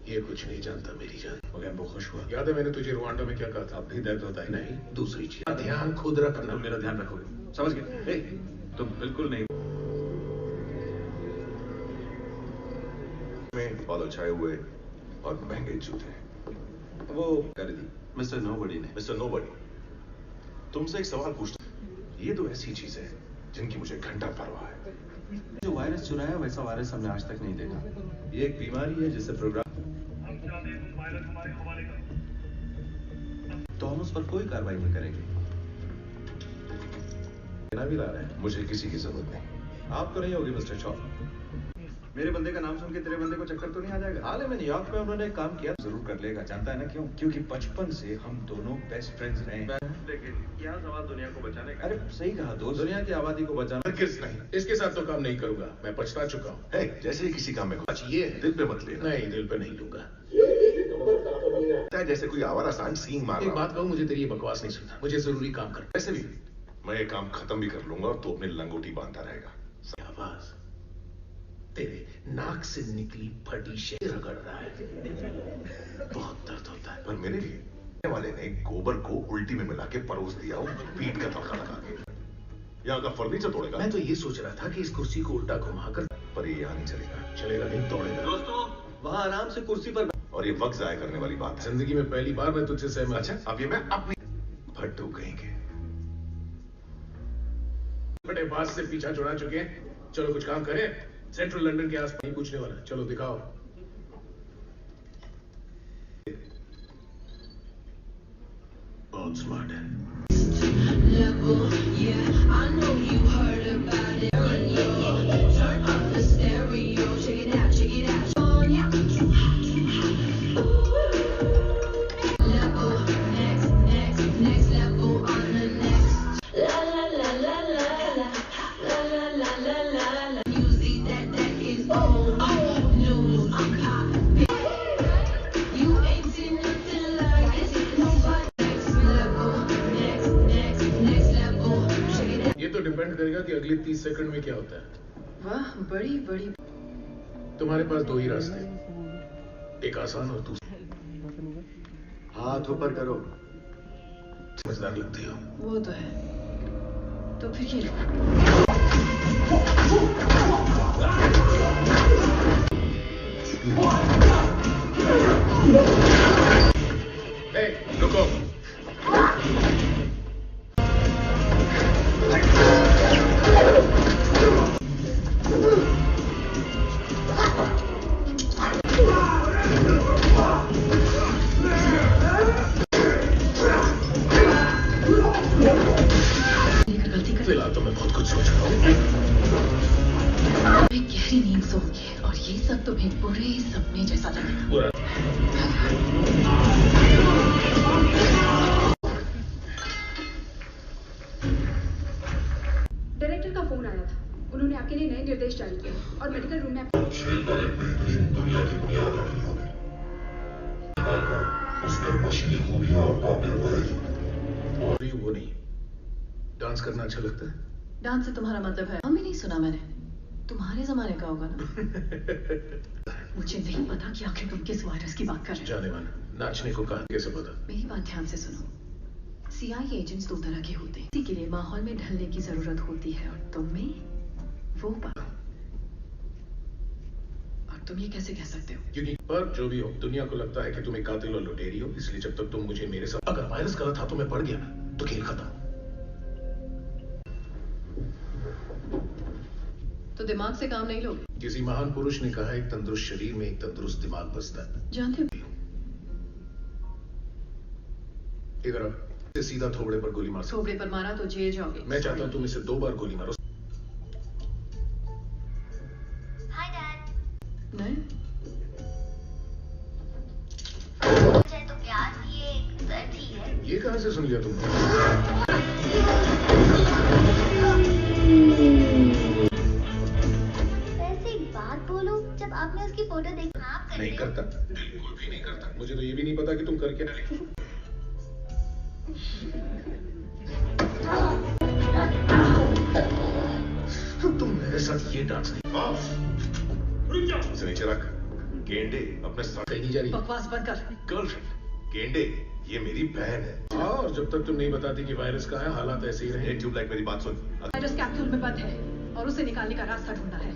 ये कुछ नहीं जानता मेरी जान। वो खुश हुआ। याद है मैंने तुझे रुवांडा में क्या कहा था? अब भी दर्द होता है? नहीं, दूसरी चीज, ध्यान खुद रखना। तुम मेरा ध्यान रखोगे, समझ गए? तुम बिल्कुल नहीं। में बादल छाए हुए और महंगे जूते। वो कर दी मिस्टर नोबडी ने। मिस्टर नोबडी, तुमसे एक सवाल पूछता। ये तो ऐसी चीज है जिनकी मुझे घंटा परवाह है। जो वायरस चुराया वैसा वायरस हमने आज तक नहीं देखा। ये एक बीमारी है जिससे प्रोग्राम, तो हम उस पर कोई कार्रवाई नहीं करेंगे। भी ला रहे हैं। मुझे किसी की जरूरत नहीं। आपको नहीं होगी मिस्टर शॉ। मेरे बंदे का नाम सुन के तेरे बंदे को चक्कर तो नहीं आ जाएगा? हाल ही में न्यूयॉर्क में उन्होंने एक काम किया। जरूर कर लेगा, जानता है ना क्यों? क्योंकि बचपन से हम दोनों बेस्ट फ्रेंड्स रहे हैं। लेकिन क्या सवाल दुनिया को बचाने का? अरे सही कहा दोस्त, दुनिया की आबादी को बचाना। किस नहीं, इसके साथ तो काम नहीं करूंगा, मैं पछता चुका हूँ। जैसे किसी काम में कुछ ये दिल पे मत लेना। नहीं, दिल पे नहीं लूंगा। जैसे कोई आवारा सांड सींग मार रहा। एक बात कहूँ, मुझे तेरी ये बकवास नहीं सुनना। मुझे जरूरी काम कर। वैसे भी मैं ये काम खत्म भी कर लूंगा और तू अपनी लंगोटी बांधता रहेगा। आवाज तेरे नाक से निकली फटी शेर रगड़ रहा है, बहुत दर्द होता है। पर मेरे लिए वाले ने गोबर को उल्टी में मिला के परोस दिया और पीठ का तड़का लगा के यहाँ का फर्नीचर तोड़ेगा। मैं तो ये सोच रहा था कि इस कुर्सी को उल्टा घुमाकर, पर ये यहाँ नहीं चलेगा। चलेगा नहीं, तोड़ेगा। दोस्तों वहाँ आराम से कुर्सी पर, और ये वक्त जाया करने वाली बात है। जिंदगी में पहली बार मैं तुझसे सहमत। अच्छा, अब ये मैं अपनी भट्टू कहेंगे। बड़े बात से पीछा छुड़ा चुके हैं, चलो कुछ काम करें। सेंट्रल लंदन के आसपास नहीं पूछने वाला, चलो दिखाओ। बहुत स्मार्ट है। I'm डिपेंड करेगा कि अगले 30 सेकंड में क्या होता है। वाह, बड़ी बड़ी। तुम्हारे पास दो ही रास्ते, एक आसान और दूसरा। हाथ ऊपर करो। समझदार लगती हो। वो तो है। तो फिर ये रुको। फिलहाल तो मैं बहुत कुछ सोच रहा हूँ। गहरी नींद सोओगे और ये सब तुम्हें बुरे सपने जैसा लगेगा। डायरेक्टर का फोन आया था। उन्होंने आपके लिए नए निर्देश जारी किए और मेडिकल रूम में वो नहीं, डांस करना अच्छा लगता है। डांस से तुम्हारा मतलब है? नाम भी नहीं सुना मैंने। तुम्हारे जमाने का होगा ना। मुझे नहीं पता कि आखिर तुम किस वायरस की बात कर रहे हो। जाने मन, नाचने को कहा कैसे पता? मेरी बात ध्यान से सुनो। CIA एजेंट्स दो तरह के होते हैं। किसी के लिए माहौल में ढलने की जरूरत होती है और तुम्हें वो बात। और तुम ये कैसे कह सकते हो? क्योंकि पर जो भी हो, दुनिया को लगता है कि तुम एक कातिल और लुटेरी हो, इसलिए जब तक तुम मुझे मेरे साथ, अगर वायरस गलत हाथों में पड़ गया ना तो खेल खत्म। तो दिमाग से काम नहीं लोगे? किसी महान पुरुष ने कहा, एक तंदुरुस्त शरीर में एक तंदुरुस्त दिमाग बसता है। जानते हो? इधर आओ, सीधा थोबड़े पर गोली मार। थोबड़े पर मारा तो जेल जाओगे। मैं चाहता हूँ तुम इसे 2 बार गोली मारो। Hi dad. नहीं? तो प्यार ये दर्द ही है। ये कहाँ से सुन लिया तुमने? वैसे एक बात बोलूं, जब आपने उसकी फोटो देखी, आप करते नहीं करता, बिल्कुल भी नहीं करता। मुझे तो ये भी नहीं पता कि तुम कर क्या रहे। तुम मेरे साथ ये डांस नहीं। उसे नीचे रख। गेंडे अपने साथ कहीं नहीं जा रही। बकवास बंद कर। गर्लफ्रेंड गेंडे, ये मेरी बहन है। हाँ, और जब तक तुम नहीं बताती कि वायरस कहाँ है, हालात ऐसे ही रहे। ट्यूबलाइट, मेरी बात सुन। वायरस कैप्सूल में बंद है और उसे निकालने का रास्ता ढूंढना है।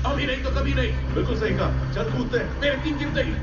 अभी नहीं तो कभी नहीं। बिल्कुल सही कहा। चल कूदते हैं। मेरे 3 गिरते ही।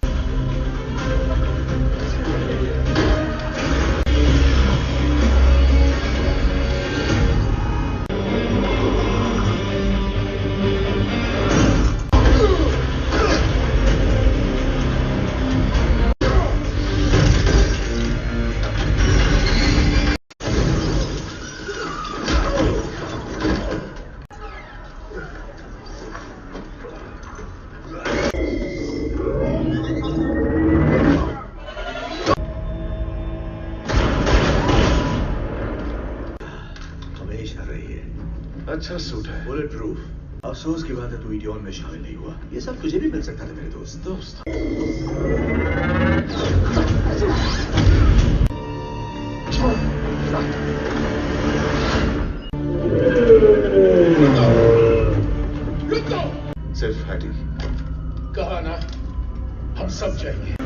अच्छा सूट है। Bullet proof. अफसोस की बात है तू इडियन में शामिल नहीं हुआ। ये सब तुझे भी मिल सकता था मेरे दोस्त। सिर्फ हैटी। कहा ना, हम सब जाएंगे।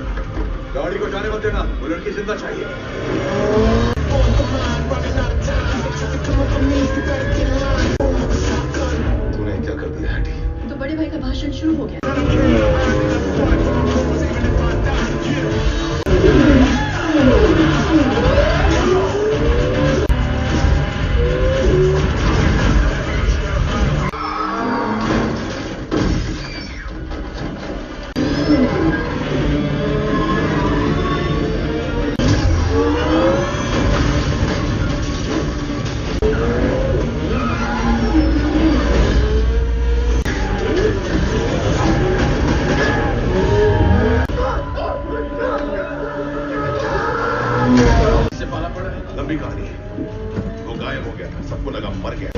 गाड़ी को जाने मत देना, वो लड़की जिंदा चाहिए। तूने क्या कर दिया हैटी? तो बड़े भाई का भाषण शुरू हो गया। लंबी कहानी है। गया था, सबको लगा मर गया।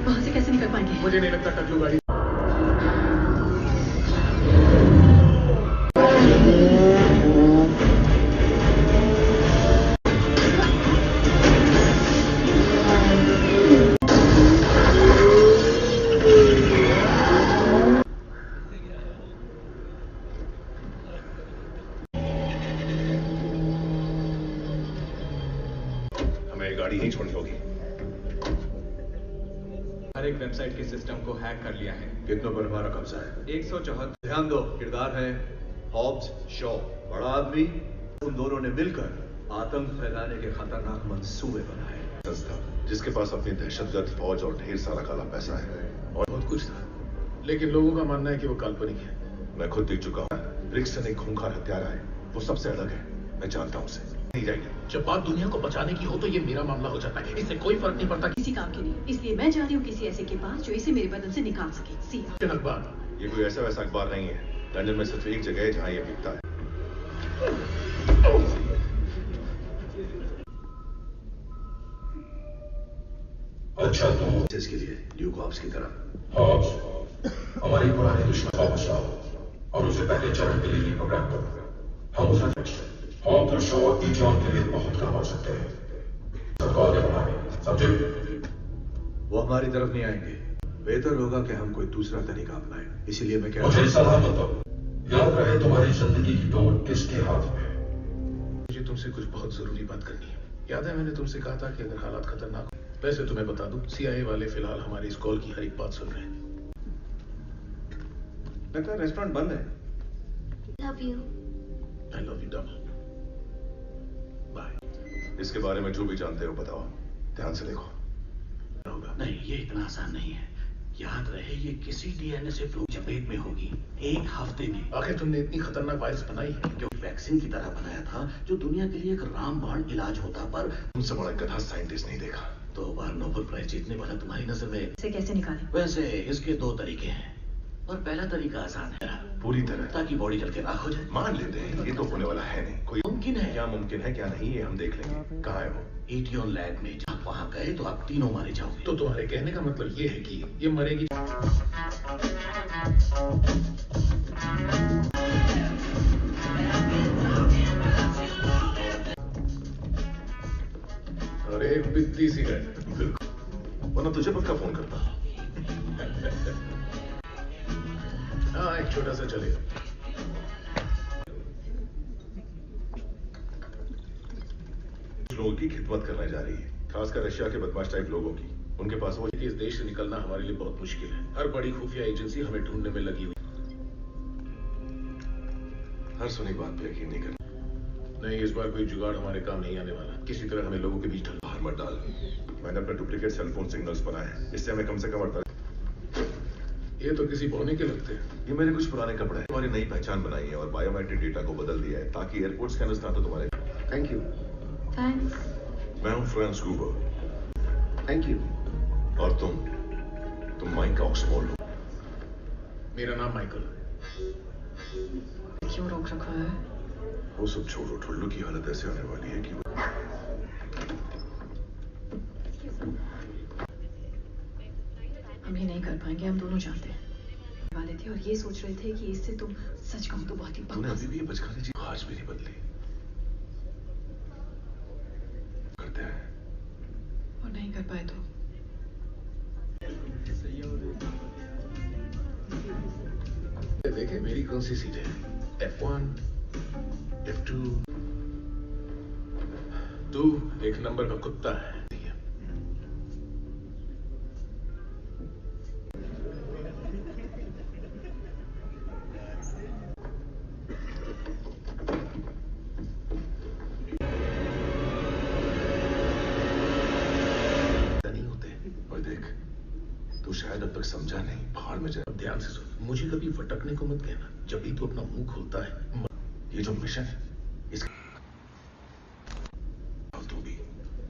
वहां से कैसे निकल पाएंगे? मुझे नहीं लगता टकलू गाड़ी गाड़ी नहीं छोड़नी होगी। हर एक वेबसाइट के सिस्टम को हैक कर लिया है। कितनों पर हमारा कब्जा है? 174। ध्यान दो, किरदार है हॉब्स शॉ, बड़ा आदमी। उन दोनों ने मिलकर आतंक फैलाने के खतरनाक मंसूबे बनाए। संस्था जिसके पास अपनी दहशतगर्द फौज और ढेर सारा काला पैसा है और बहुत कुछ था, लेकिन लोगों का मानना है कि वो काल्पनिक है। मैं खुद देख चुका हूँ। रिक्सन एक खूंखार हत्यारा है, वो सबसे अलग है। मैं जानता हूँ उसे। नहीं जाएगी। जब बात दुनिया को बचाने की हो तो ये मेरा मामला हो जाता है, इससे कोई फर्क नहीं पड़ता किसी काम के लिए। इसलिए मैं जा रही हूँ किसी ऐसे के पास जो इसे मेरे बदन से निकाल सके। सिया अखबार ये कोई ऐसा वैसा अखबार नहीं है। लंदन में सिर्फ एक जगह है जहाँ ये बिकता है। अच्छा तो इसके लिए ड्यूक हॉब्स की तरह हॉब्स हमारी पुरानी दुश्मन का बचाओ और उसे पहले चरण के लिए प्रोग्राम करो। हम उसे हॉब्स और शॉ ईजॉन के लिए बहुत काम आ सकते हैं। सरकार के बनाने समझे? वो हमारी तरफ नहीं आएंगे। बेहतर होगा कि हम कोई दूसरा तरीका अपनाएं। इसीलिए मैं कह मुझे सलाह मत दो। याद रहे तुम्हारी जिंदगी की डोर किसके हाथ में? मुझे तुमसे कुछ बहुत जरूरी बात करनी है। याद है मैंने तुमसे कहा था कि अगर हालात खतरनाक हो। वैसे तुम्हें बता दूं, CIA वाले फिलहाल हमारी इस कॉल की हर एक बात सुन रहे हैं। लगता है रेस्टोरेंट बंद है। Love you. I love you double. Bye. इसके बारे में जो भी जानते हो बताओ, ध्यान से देखो। नहीं, ये इतना आसान नहीं है। याद रहे ये किसी DNA से फ्लू चपेट में होगी 1 हफ्ते में। आखिर तुमने इतनी खतरनाक वायरस बनाई है जो वैक्सीन की तरह बनाया था, जो दुनिया के लिए एक रामबाण इलाज होता, पर तुमसे बड़ा गधा साइंटिस्ट नहीं देखा। 2 बार नोबेल प्राइज जीतने वाला तुम्हारी नजर में इसे कैसे निकालें? वैसे इसके 2 तरीके हैं, और पहला तरीका आसान है, पूरी तरह, ताकि बॉडी जल के राख हो जाए। मान लेते हैं ये तो होने वाला है नहीं। कोई मुमकिन है। क्या मुमकिन है क्या नहीं, ये हम देख लेंगे। कहाँ है वो? ईटियोन लैब में। आप वहां गए तो आप तीनों मारे जाओगे। तो तुम्हारे कहने का मतलब ये है कि ये मरेगी। और एक बित्ती सिगरेट। बिल्कुल, वरना तुझे पक्का फोन करता। हाँ, एक छोटा सा चलेगा। लोगों की खिदमत करने जा रही है, खासकर रशिया के बदमाश टाइप लोगों की। उनके पास वो इस देश से निकलना हमारे लिए बहुत मुश्किल है। हर बड़ी खुफिया एजेंसी हमें ढूंढने में लगी हुई। हर सुनी बात पे यकीन नहीं करना। नहीं, इस बार कोई जुगाड़ हमारे काम नहीं आने वाला। किसी तरह हमें लोगों के बीच बाहर मत डाल। मैंने अपना डुप्लीकेट सेलफोन सिग्नल्स बनाए हैं, इससे हमें कम से कम 48। ये तो किसी भौने के लगते हैं। ये मेरे कुछ पुराने कपड़े हैं। तुम्हारी नई पहचान बनाई है और बायोमेट्रिक डेटा को बदल दिया है ताकि एयरपोर्ट स्कैनर्स ना तो तुम्हारे। Thank you. थैंक्स। मैं हूँ फ्रांस गूबर। Thank you. और तुम माइक ऑक्सफोर्ड हो। मेरा नाम माइकल। क्यों रोक रखा है? वो सब छोड़ो, ठुल्लू की हालत ऐसे होने वाली है कि हम ये नहीं कर पाएंगे, हम दोनों जानते हैं। वाले थे और ये सोच रहे थे कि इससे तुम सच कहूं तो बहुत ही तूने अभी भी ये बचकाने चीज आज भी नहीं बदली। करते हैं और नहीं कर पाए तो देखे मेरी कौन सी सीट है? F1, F2। तू एक नंबर का कुत्ता है। नहीं होते। और देख, तू शायद अब तक समझा नहीं। भाड़ में जा। ध्यान से सुन, मुझे कभी भटकने को मत कहना। जब भी तू अपना मुंह खोलता है, ये जो मिशन है इसका तू भी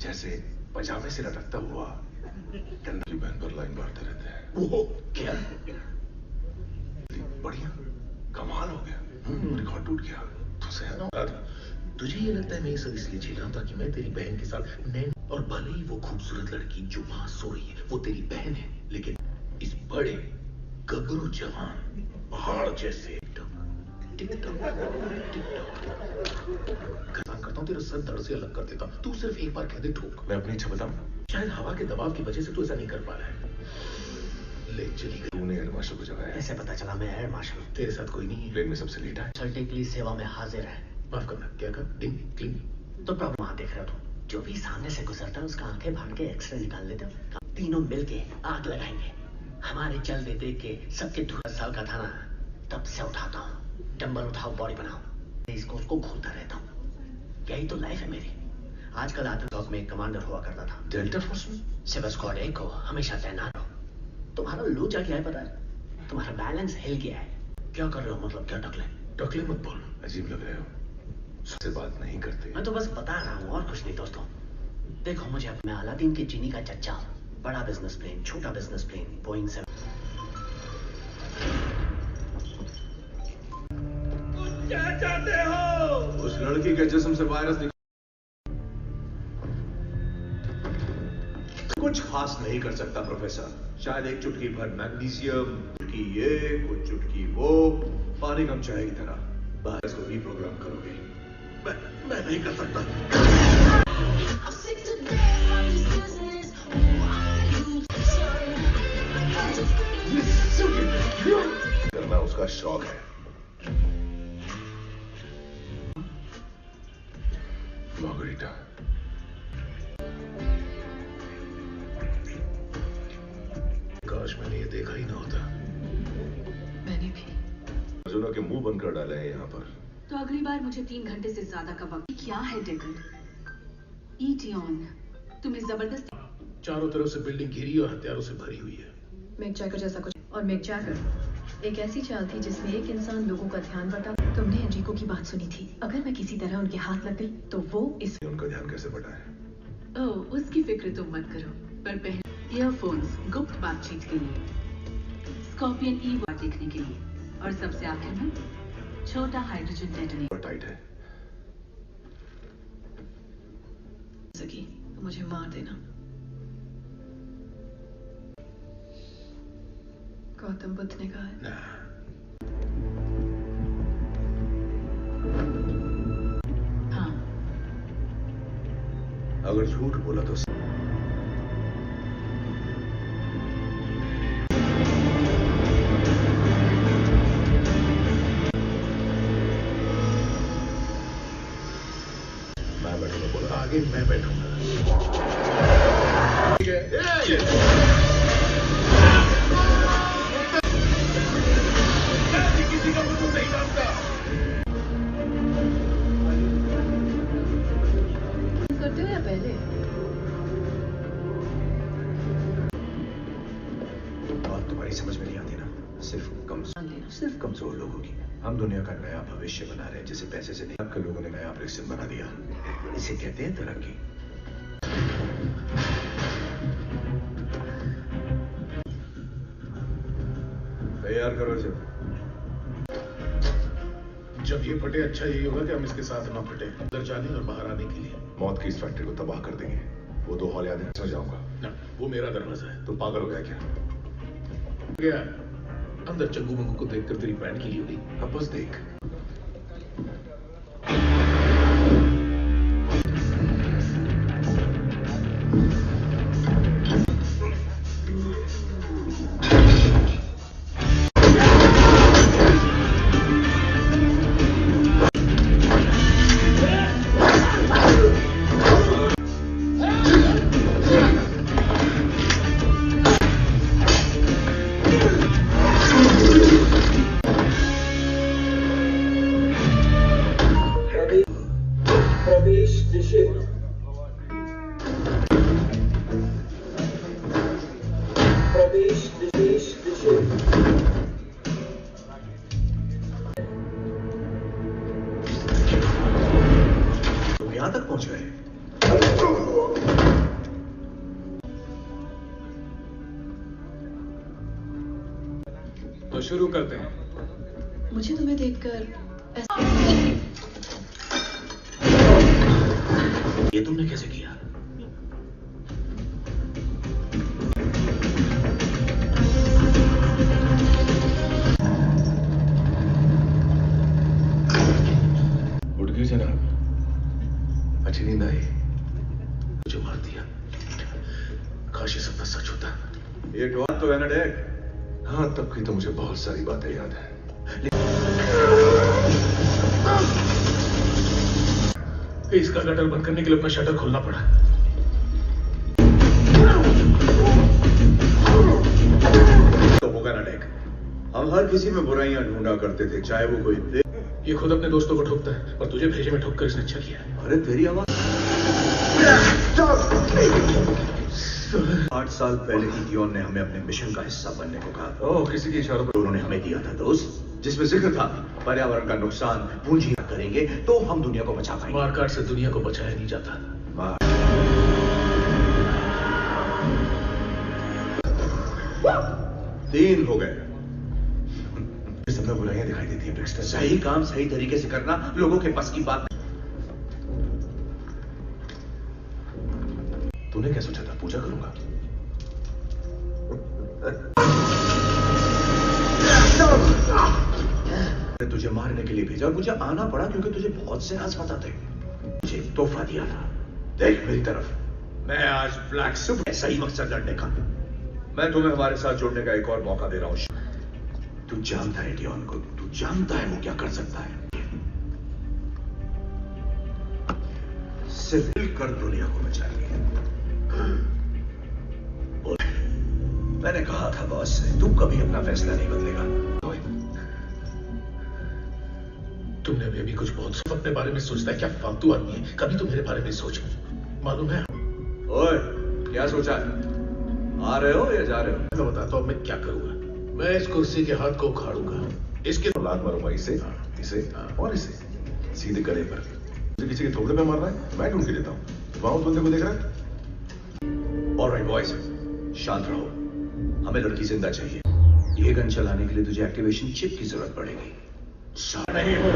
जैसे पजामे से लटकता हुआ गंदा की बहन पर लाइन मारते रहते हैं। वो क्या? बढ़िया, कमाल हो गया। रिकॉर्ड टूट गया। तुझे ये लगता है मैं ये सब इसलिए झेल रहा हूं ताकि मैं तेरी बहन के साथ नैन, और भले ही वो खूबसूरत लड़की जो वहां सो रही है वो तेरी बहन है, लेकिन इस बड़े गबरू जवान पहाड़ जैसे करता हूँ, तेरा सर दर्द से अलग कर देता हूँ। तू सिर्फ एक बार कह दे ठोक। मैं अपनी इच्छा बताऊं? शायद हवा के दबाव की वजह से तू ऐसा नहीं कर पा रहा है। ले चली गई। तूने एयर मार्शल को जगाया? कैसे पता चला मैं एयर मार्शल हूँ? तेरे साथ कोई नहीं है। प्लेन में सबसे लेट है। चलते के लिए सेवा में हाजिर है। माफ करना, क्या कर? डिंग क्लिंग। तो प्रॉब्लम वहां देख रहा था, जो भी सामने से गुजरता है उसका आंखें फाड़ के एक्सरे निकाल लेते हो। तीनों मिलके आग लगाएंगे। हमारे चलते देख के सबके 10 साल का था ना, तब से उठाता हूँ। डंबल उठाओ, बॉडी बनाओ, इसको उसको घूमता रहता हूँ। यही तो लाइफ है मेरी। आजकल आतंकवाद में एक कमांडर हुआ करता था डेल्टा फोर्स में। सिवा स्क्वाड 1 को हमेशा तैनात रहो। तुम्हारा लोचा क्या है पता है? तुम्हारा बैलेंस हिल गया है। क्या कर रहे हो? मतलब क्या टकले मत बोल। अजीब लग रहे हो, सबसे बात नहीं करते। मैं तो बस बता रहा हूँ और कुछ नहीं दोस्तों। देखो मुझे मैं अलादीन की चीनी का चच्चा, बड़ा बिजनेस प्लेन, छोटा बिजनेस प्लेन, बोइंग 7। क्या चाहते हो? उस लड़की के जिस्म से वायरस निकल। कुछ खास नहीं कर सकता प्रोफेसर। शायद एक चुटकी भर मैग्नीशियम, चुटकी ये, कुछ चुटकी वो, पानी कम चाय की तरह वायरस को रीप्रोग्राम करोगे। मैं नहीं कर सकता। करना उसका शौक है। मार्गरीटा, काश मैंने ये देखा ही ना होता। मैंने भी अर्जुना के मुंह बंद कर डाले हैं यहाँ पर। तो अगली बार मुझे 3 घंटे से ज्यादा का वक्त। क्या है डेकन? ईटियन, तुम्हें जबरदस्ती। चारों तरफ से बिल्डिंग घिरी और हथियारों से भरी हुई है। मिक जैगर जैसा कुछ। और मिक जैगर एक ऐसी चाल थी जिसमें एक इंसान लोगों का ध्यान बटा। तुमने एनरिको की बात सुनी थी। अगर मैं किसी तरह उनके हाथ लग गई तो वो इस उनका ध्यान कैसे बटा है? ओह, उसकी फिक्र तुम मत करो। पर पहले ईयरफोन्स गुप्त बातचीत के लिए, स्कॉर्पियन ई देखने के लिए, और सबसे आखिर में छोटा हाइड्रोजन डेटोनेटर। टाइट है। सकी तो मुझे मार देना। गौतम बुद्ध ने कहा है। हाँ। अगर झूठ बोला तो मैं बैठूंगा। बोला आगे मैं बैठूंगा। ठीक है। किसी का मुझे नहीं जानता। करते हो या पहले? बात तुम्हारी समझ में नहीं आती ना। सिर्फ कमजोर लोगों की। हम दुनिया का नया भविष्य बना रहे हैं जिसे पैसे से नहीं, आपके लोगों ने नया ऑपरेशन बना दिया। इसे कहते हैं तरक्की। तैयार करो इसे। जब ये फटे अच्छा यही होगा कि हम इसके साथ ना फटे। अंदर जाने और बाहर आने के लिए मौत की इस फैक्ट्री को तबाह कर देंगे। वो 2 हॉल याद है, मैं जाऊंगा ना। वो मेरा दरवाजा है। तो पागल हो गया क्या? अंदर चंगू मंगू को देखकर तेरी पैंट गीली हो गई। अब बस देख। यहां तक पहुंच गए। तो शुरू करते हैं। मुझे तुम्हें देखकर ऐसा ये तुमने कैसे किया? उठ गई जनाब? अच्छी नींद आई? मुझे मार दिया, काश ये सपना सच होता। एक बात तो है ना डैड, हाँ तब की तो मुझे बहुत सारी बातें याद है। इसका गटर बंद करने के लिए अपना शटर खोलना पड़ा। तो होगा ना डैड, हम हर किसी में बुराइयां ढूंढा करते थे, चाहे वो कोई। ये खुद अपने दोस्तों को ठोकता है और तुझे भेजे में ठोक कर इसने अच्छा किया। अरे तेरी आवाज 8 साल पहले इथियोन ने हमें अपने मिशन का हिस्सा बनने को कहा था। ओह, किसी के इशारों पर उन्होंने हमें दिया था दोस्त, जिसमें जिक्र था पर्यावरण का नुकसान पूंजी करेंगे तो हम दुनिया को बचा पाएंगे। मारकाट से दुनिया को बचाया नहीं जाता। 3 हो गए। इस समय बुराइयां दिखाई देती है ब्रिक्स्टर। सही काम सही तरीके से करना लोगों के बस की बात। तूने क्या सोचा था पूजा करूंगा? तुझे मारने के लिए भेजा और मुझे आना पड़ा क्योंकि तुझे बहुत से राज पता थे। मुझे एक तोहफा दिया था, देख मेरी तरफ। मैं आज ब्लैक सुपर सही मकसद लड़ने का। मैं तुम्हें हमारे साथ जुड़ने का एक और मौका दे रहा हूं। तू जानता है डियोन को, तू जानता है वो क्या कर सकता है। सिर्फ मिलकर दुनिया को बचाएंगे। मैंने कहा था बॉस से, तू कभी अपना फैसला नहीं बदलेगा। तुमने अभी कुछ बहुत अपने बारे में सोचता है, क्या फालतू आदमी है। कभी तो मेरे बारे में सोच, मालूम है। ओए, क्या सोचा है? आ रहे हो या जा रहे हो? मैं बताता हूं मैं क्या करूंगा। मैं इस कुर्सी के हाथ को उखाड़ूंगा, इसके लात मारूंगा इसे, इसे और इसे सीधे गले पर। मुझे किसी के थोबड़े पे मारना है, मैं ढूंढ के देता हूं। वहां उस बंदे को देख रहा है? ऑलराइट बॉयज, शांत रहो। हमें लड़की जिंदा चाहिए। ये गन चलाने के लिए तुझे एक्टिवेशन चिप की जरूरत पड़ेगी। नहीं हो।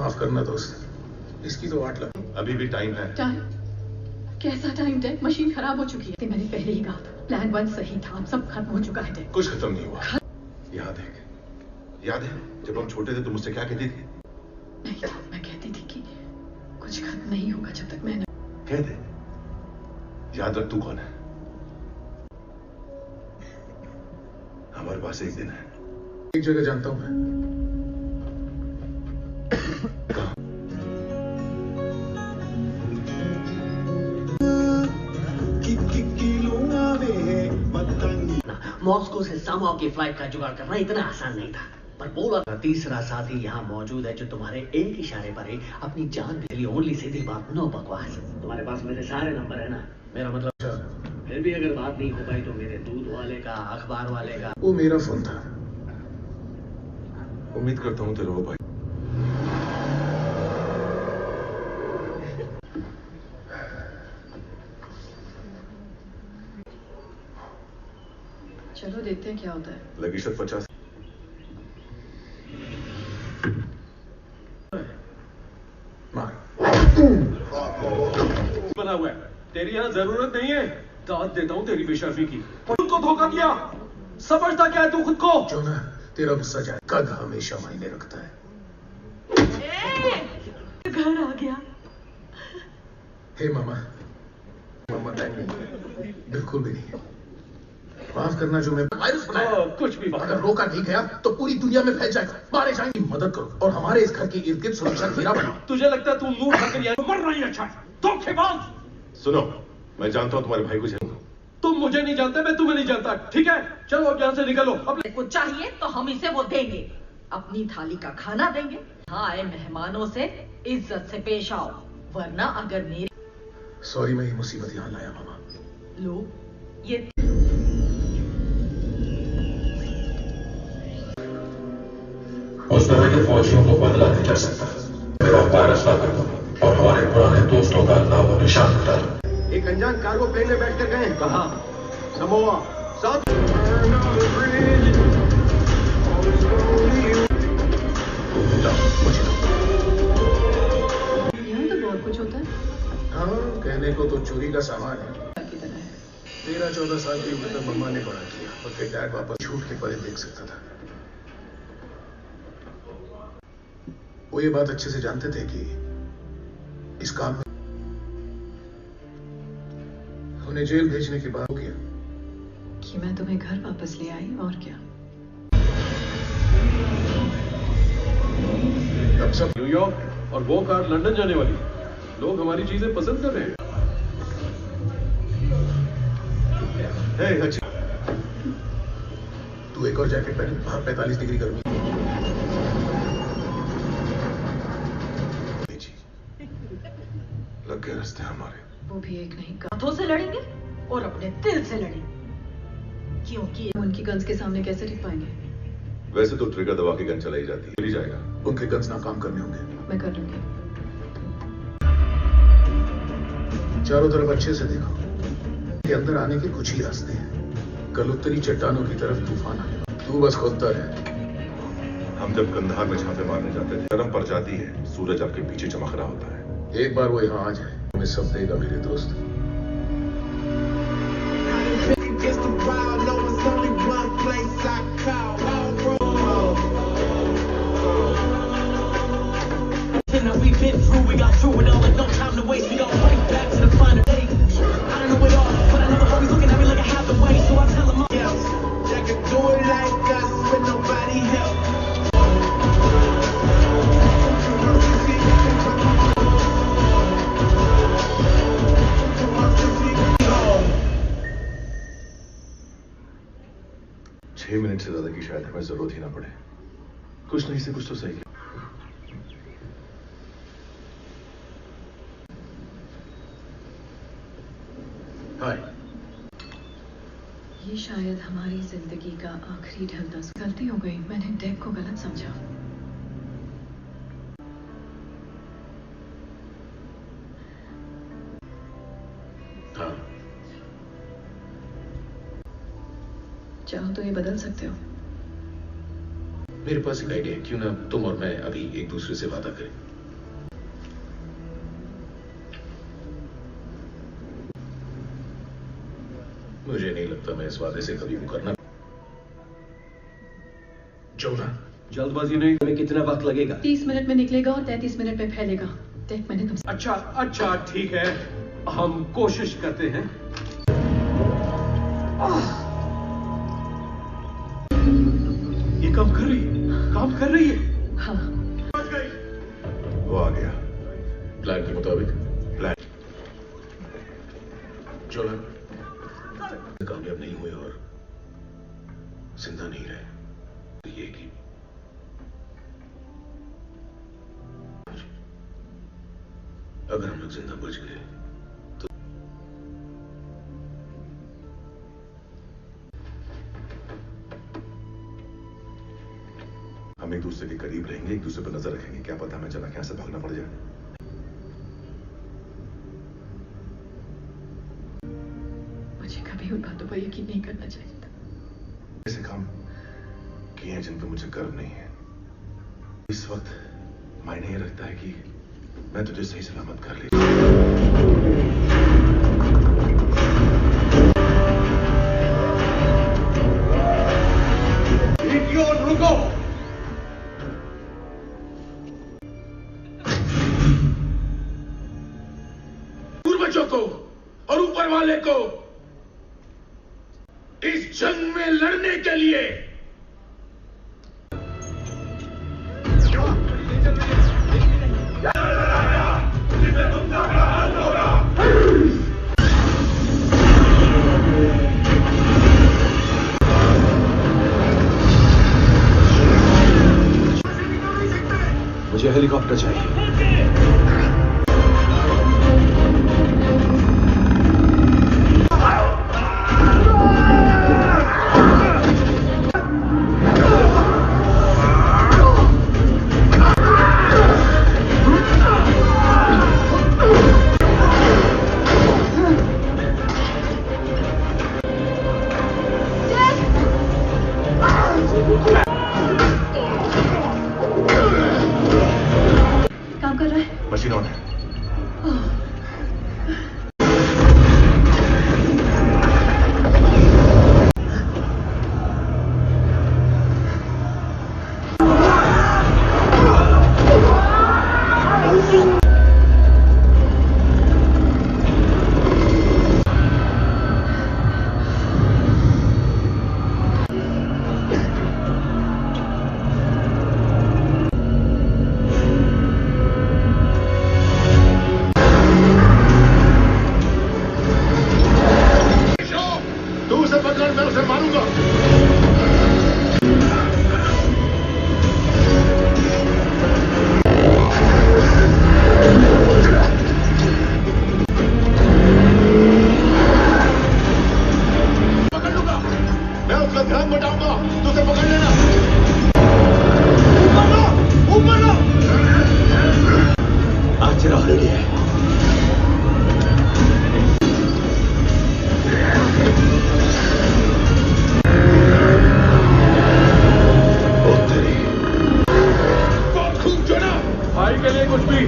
माफ करना दोस्त, इसकी तो 8 लाख। अभी भी टाइम है। टाइम? कैसा टाइम डेक? मशीन खराब हो चुकी है। मैंने पहले ही कहा था, प्लान 1 सही था, अब सब खत्म हो चुका है डेक। कुछ खत्म नहीं हुआ। याद है जब हम छोटे थे तो मुझसे क्या कहती थी? नहीं था, मैं कहती थी कि कुछ खत्म नहीं होगा जब तक मैं कह दे। याद रख तू कौन है। हमारे पास एक दिन है। एक जगह जानता हूं मैं। मॉस्को से सामाओ की फ्लाइट का जुगाड़ करना इतना आसान नहीं था, पर बोला तीसरा साथी यहाँ मौजूद है जो तुम्हारे एक इशारे पर ही अपनी जान के लिए ओनली सीधी बात, नो बकवास। तुम्हारे पास मेरे सारे नंबर है ना? मेरा मतलब फिर भी अगर बात नहीं हो पाई तो मेरे दूध वाले का, अखबार वाले का। वो मेरा फोन था। उम्मीद करता हूँ तेरे वो भाई। चलो देखते हैं क्या होता है। लगी शर्त 50 बना हुआ है। तेरी यहाँ जरूरत नहीं है। दाद देता हूँ तेरी बेशर्मी की। खुद को धोखा दिया। समझता क्या है तू खुद को? जो ना तेरा गुस्सा जाए, कद हमेशा मायने रखता है। घर आ गया। हे मामा टाइम नहीं, बिल्कुल भी नहीं। माफ करना जो मैं वायरस बनाया। कुछ भी अगर रोका नहीं गया तो पूरी दुनिया में फैल जाएगा, मारे जाएंगे। मदद करो और हमारे इस घर के इर्द गिर्द सुरक्षा घेरा बनाओ। तुझे लगता है तू मुंह ढक कर मरना ही अच्छा है? धोखेबाज। सुनो, मैं जानता हूँ तुम्हारे भाई को जानूंगा। तुम मुझे नहीं जानते, मैं तुम्हें नहीं जानता, ठीक है? चलो अब यहाँ से निकलो। अपने को चाहिए तो हम इसे वो देंगे, अपनी थाली का खाना देंगे। हाँ, आए मेहमानों से इज्जत से पेश आओ, वरना अगर मेरी सॉरी मैं ये मुसीबत यहाँ लाया मामा। लो ये उस तरह के फौजियों को बदला नहीं जा सकता। मेरा वायरस ला कर दो और हमारे पुराने दोस्तों का नाम और निशान बता दो। एक अनजान कार्गो प्लेन में बैठकर गए। कहाँ? Samoa, south. यहाँ तो बहुत कुछ होता है। हाँ, कहने को तो चोरी का सामान है। 13-14 साल की उम्र तक मम्मा ने बड़ा किया और फिर डैड वापस छूट के परे देख सकता था। वो ये बात अच्छे से जानते थे कि इस काम में उन्हें जेल भेजने के बाद हो गया कि मैं तुम्हें घर वापस ले आई, और क्या। अब सब न्यूयॉर्क और वो कार लंदन जाने वाली। लोग हमारी चीजें पसंद कर रहे हैं। तू एक और जैकेट पहन, बाहर 45 डिग्री गर्मी। लग गए रास्ते हमारे। वो भी एक नहीं, हाथों से लड़ेंगे और अपने दिल से लड़ेंगे, क्योंकि उनकी गन्स के सामने कैसे टिक पाएंगे? वैसे तो ट्रिगर दबा के गन चलाई जाती है, जाएगा। उनके गन्स नाकाम करने होंगे। मैं कर लूंगी। चारों तरफ अच्छे से देखो, के अंदर आने के कुछ ही रास्ते हैं। कल उत्तरी चट्टानों की तरफ तूफान आने वाला, तू बस खोदता रहे। हम जब कंधार में छापे मारने जाते थे, गर्म पड़ जाती है, सूरज आपके पीछे चमक रहा होता है। एक बार वो यहाँ आ जाए, हमें सब देगा मेरे दोस्त। We've been through, we got through it all like no time to waste. We got right back to the final day. I don't know it all, but I know the homies looking at me like I have the way. So I tell them all else that could do it like us with nobody else. Minute से ज्यादा की शायद हमें जरूरत ही ना पड़े। कुछ नहीं से कुछ तो सही। हाय। ये शायद हमारी जिंदगी का आखिरी ढलता। गलती हो गई, मैंने डेक को गलत समझा। हाँ। चाहो तो ये बदल सकते हो। मेरे पास एक आइडिया है, क्यों ना तुम और मैं अभी एक दूसरे से वादा करें। मुझे नहीं लगता मैं इस वादे से कभी मुकरना। जोना, जल्दबाजी नहीं। हमें कितना वक्त लगेगा? 30 मिनट में निकलेगा और 33 मिनट में फैलेगा। देख मैंने तुमसे। अच्छा ठीक है, हम कोशिश करते हैं। ये काम कर रही है। हाँ। वो आ गया। प्लान के मुताबिक। प्लान। जोना, कामयाब नहीं हुए और जिंदा नहीं रहे, तो ये कि अगर हम लोग जिंदा बच गए तो हम एक दूसरे के करीब रहेंगे, एक दूसरे पर नजर रखेंगे। क्या पता हमें चला यहाँ से भागना पड़ जाए। मुझे कभी उन बातों पर यकीन नहीं करना चाहिए था। ऐसे काम किए हैं जिन पर मुझे गर्व नहीं है। इस वक्त मायने ये रखता है कि मैं तुझे सही सलामत कर ली। रुको। पूर्वजों को और ऊपर वाले को इस जंग में लड़ने के लिए मुझे हेलीकॉप्टर चाहिए। काम कर रहा है? मशीन ऑन है। मैं उसे मारूंगा। पकड़ लूंगा, मैं उसका ध्यान बटाऊंगा, तो उसे पकड़ लेना। ऊपर लो, आज तेरा हॉलिडे है। भाई के लिए कुछ भी।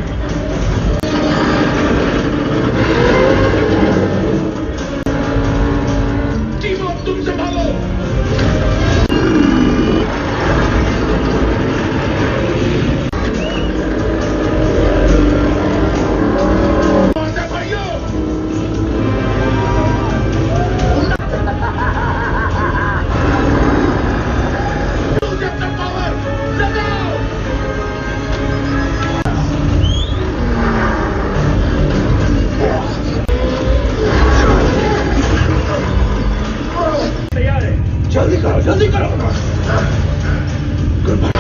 टीम अप, तुम संभालो। जल्दी करो, जल्दी करो। Good bye.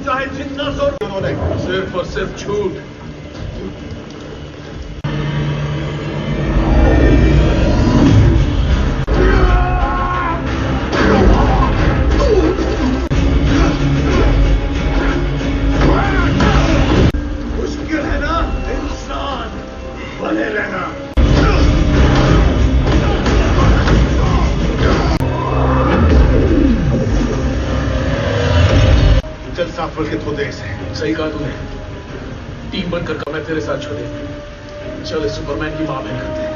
चाहे जितना जोर उन्होंने सिर्फ और सिर्फ झूठ। मुश्किल है ना इंसान बने रहना। चल साफ करके धो दे इसे। सही कहा तूने। टीम बनकर का मैं तेरे साथ छोड़े। चल इस सुपरमैन की मां बहन करते हैं।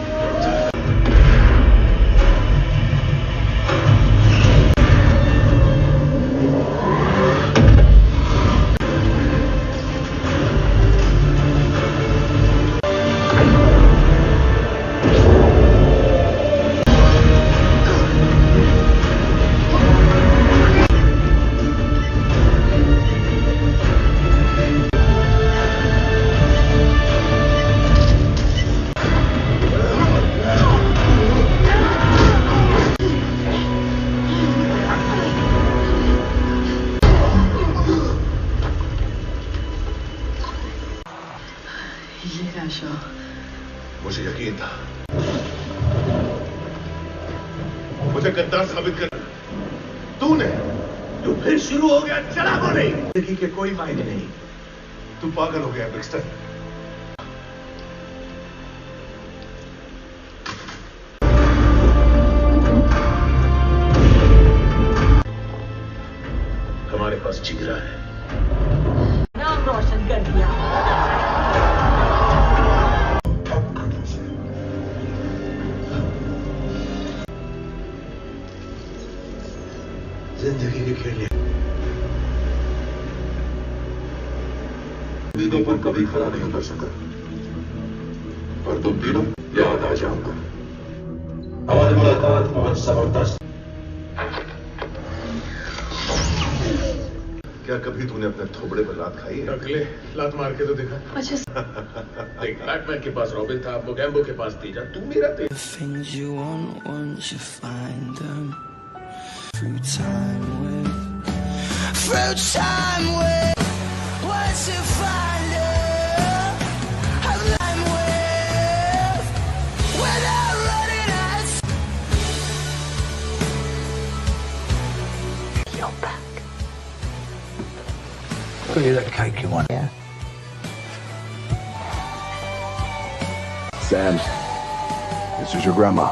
मुझे यकीन था मुझे गद्दार साबित कर तूने। तू फिर शुरू हो गया। चला बोले जिंदगी के कोई मायने नहीं। तू पागल हो गया ब्रिक्सटन। हमारे पास जिगरा है। नाम रोशन कर दिया। जिंदगी के खेल उम्मीदों पर कभी खरा नहीं उतर सका, पर तुम तीनों याद आ जाऊंगा। हमारी मुलाकात बहुत जबरदस्त। क्या कभी तूने अपने थोबड़े पर लात खाई है? अगले लात मार के तो देखा। अच्छा देख, बैटमैन के पास रॉबिन था, मोगैम्बो के पास तीजा, तू मेरा थे। Things you want once you find them. Through time with once you find it, I'm with without running out. You're back. Got you that cake you want? Yeah. Sam, this is your grandma.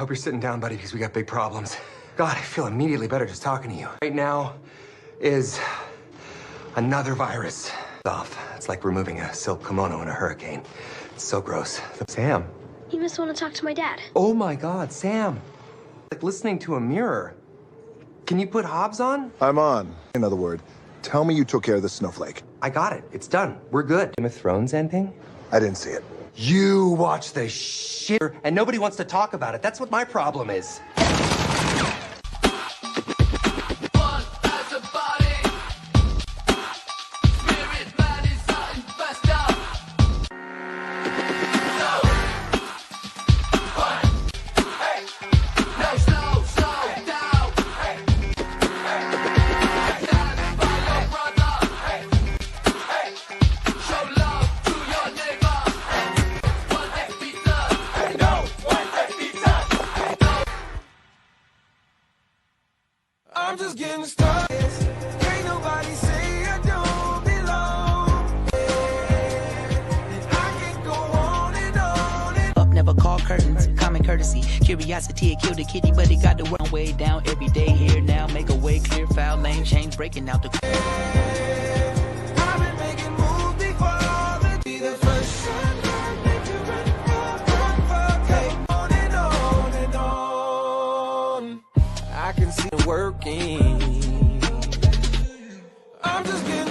Hope you're sitting down, buddy, because we got big problems. God, I feel immediately better just talking to you. Right now is another virus. Off. It's like removing a silk kimono in a hurricane. It's so gross. Sam. You must want to talk to my dad. Oh my God, Sam. Like listening to a mirror. Can you put Hobbs on? I'm on. In other words, tell me you took care of the snowflake. I got it. It's done. We're good. Game of Thrones ending? I didn't see it. You watch the shit, and nobody wants to talk about it. That's what my problem is. I'm just getting started. Can't nobody say I don't belong. I can go on and on and Up, never call curtains, common courtesy. Curiosity, it killed the kitty, but it got the world way down. Every day here now, make a way clear, foul lane change, breaking out the. I've been making moves before the be the first time I make you run, on and on and on. I can see it working. I'm just getting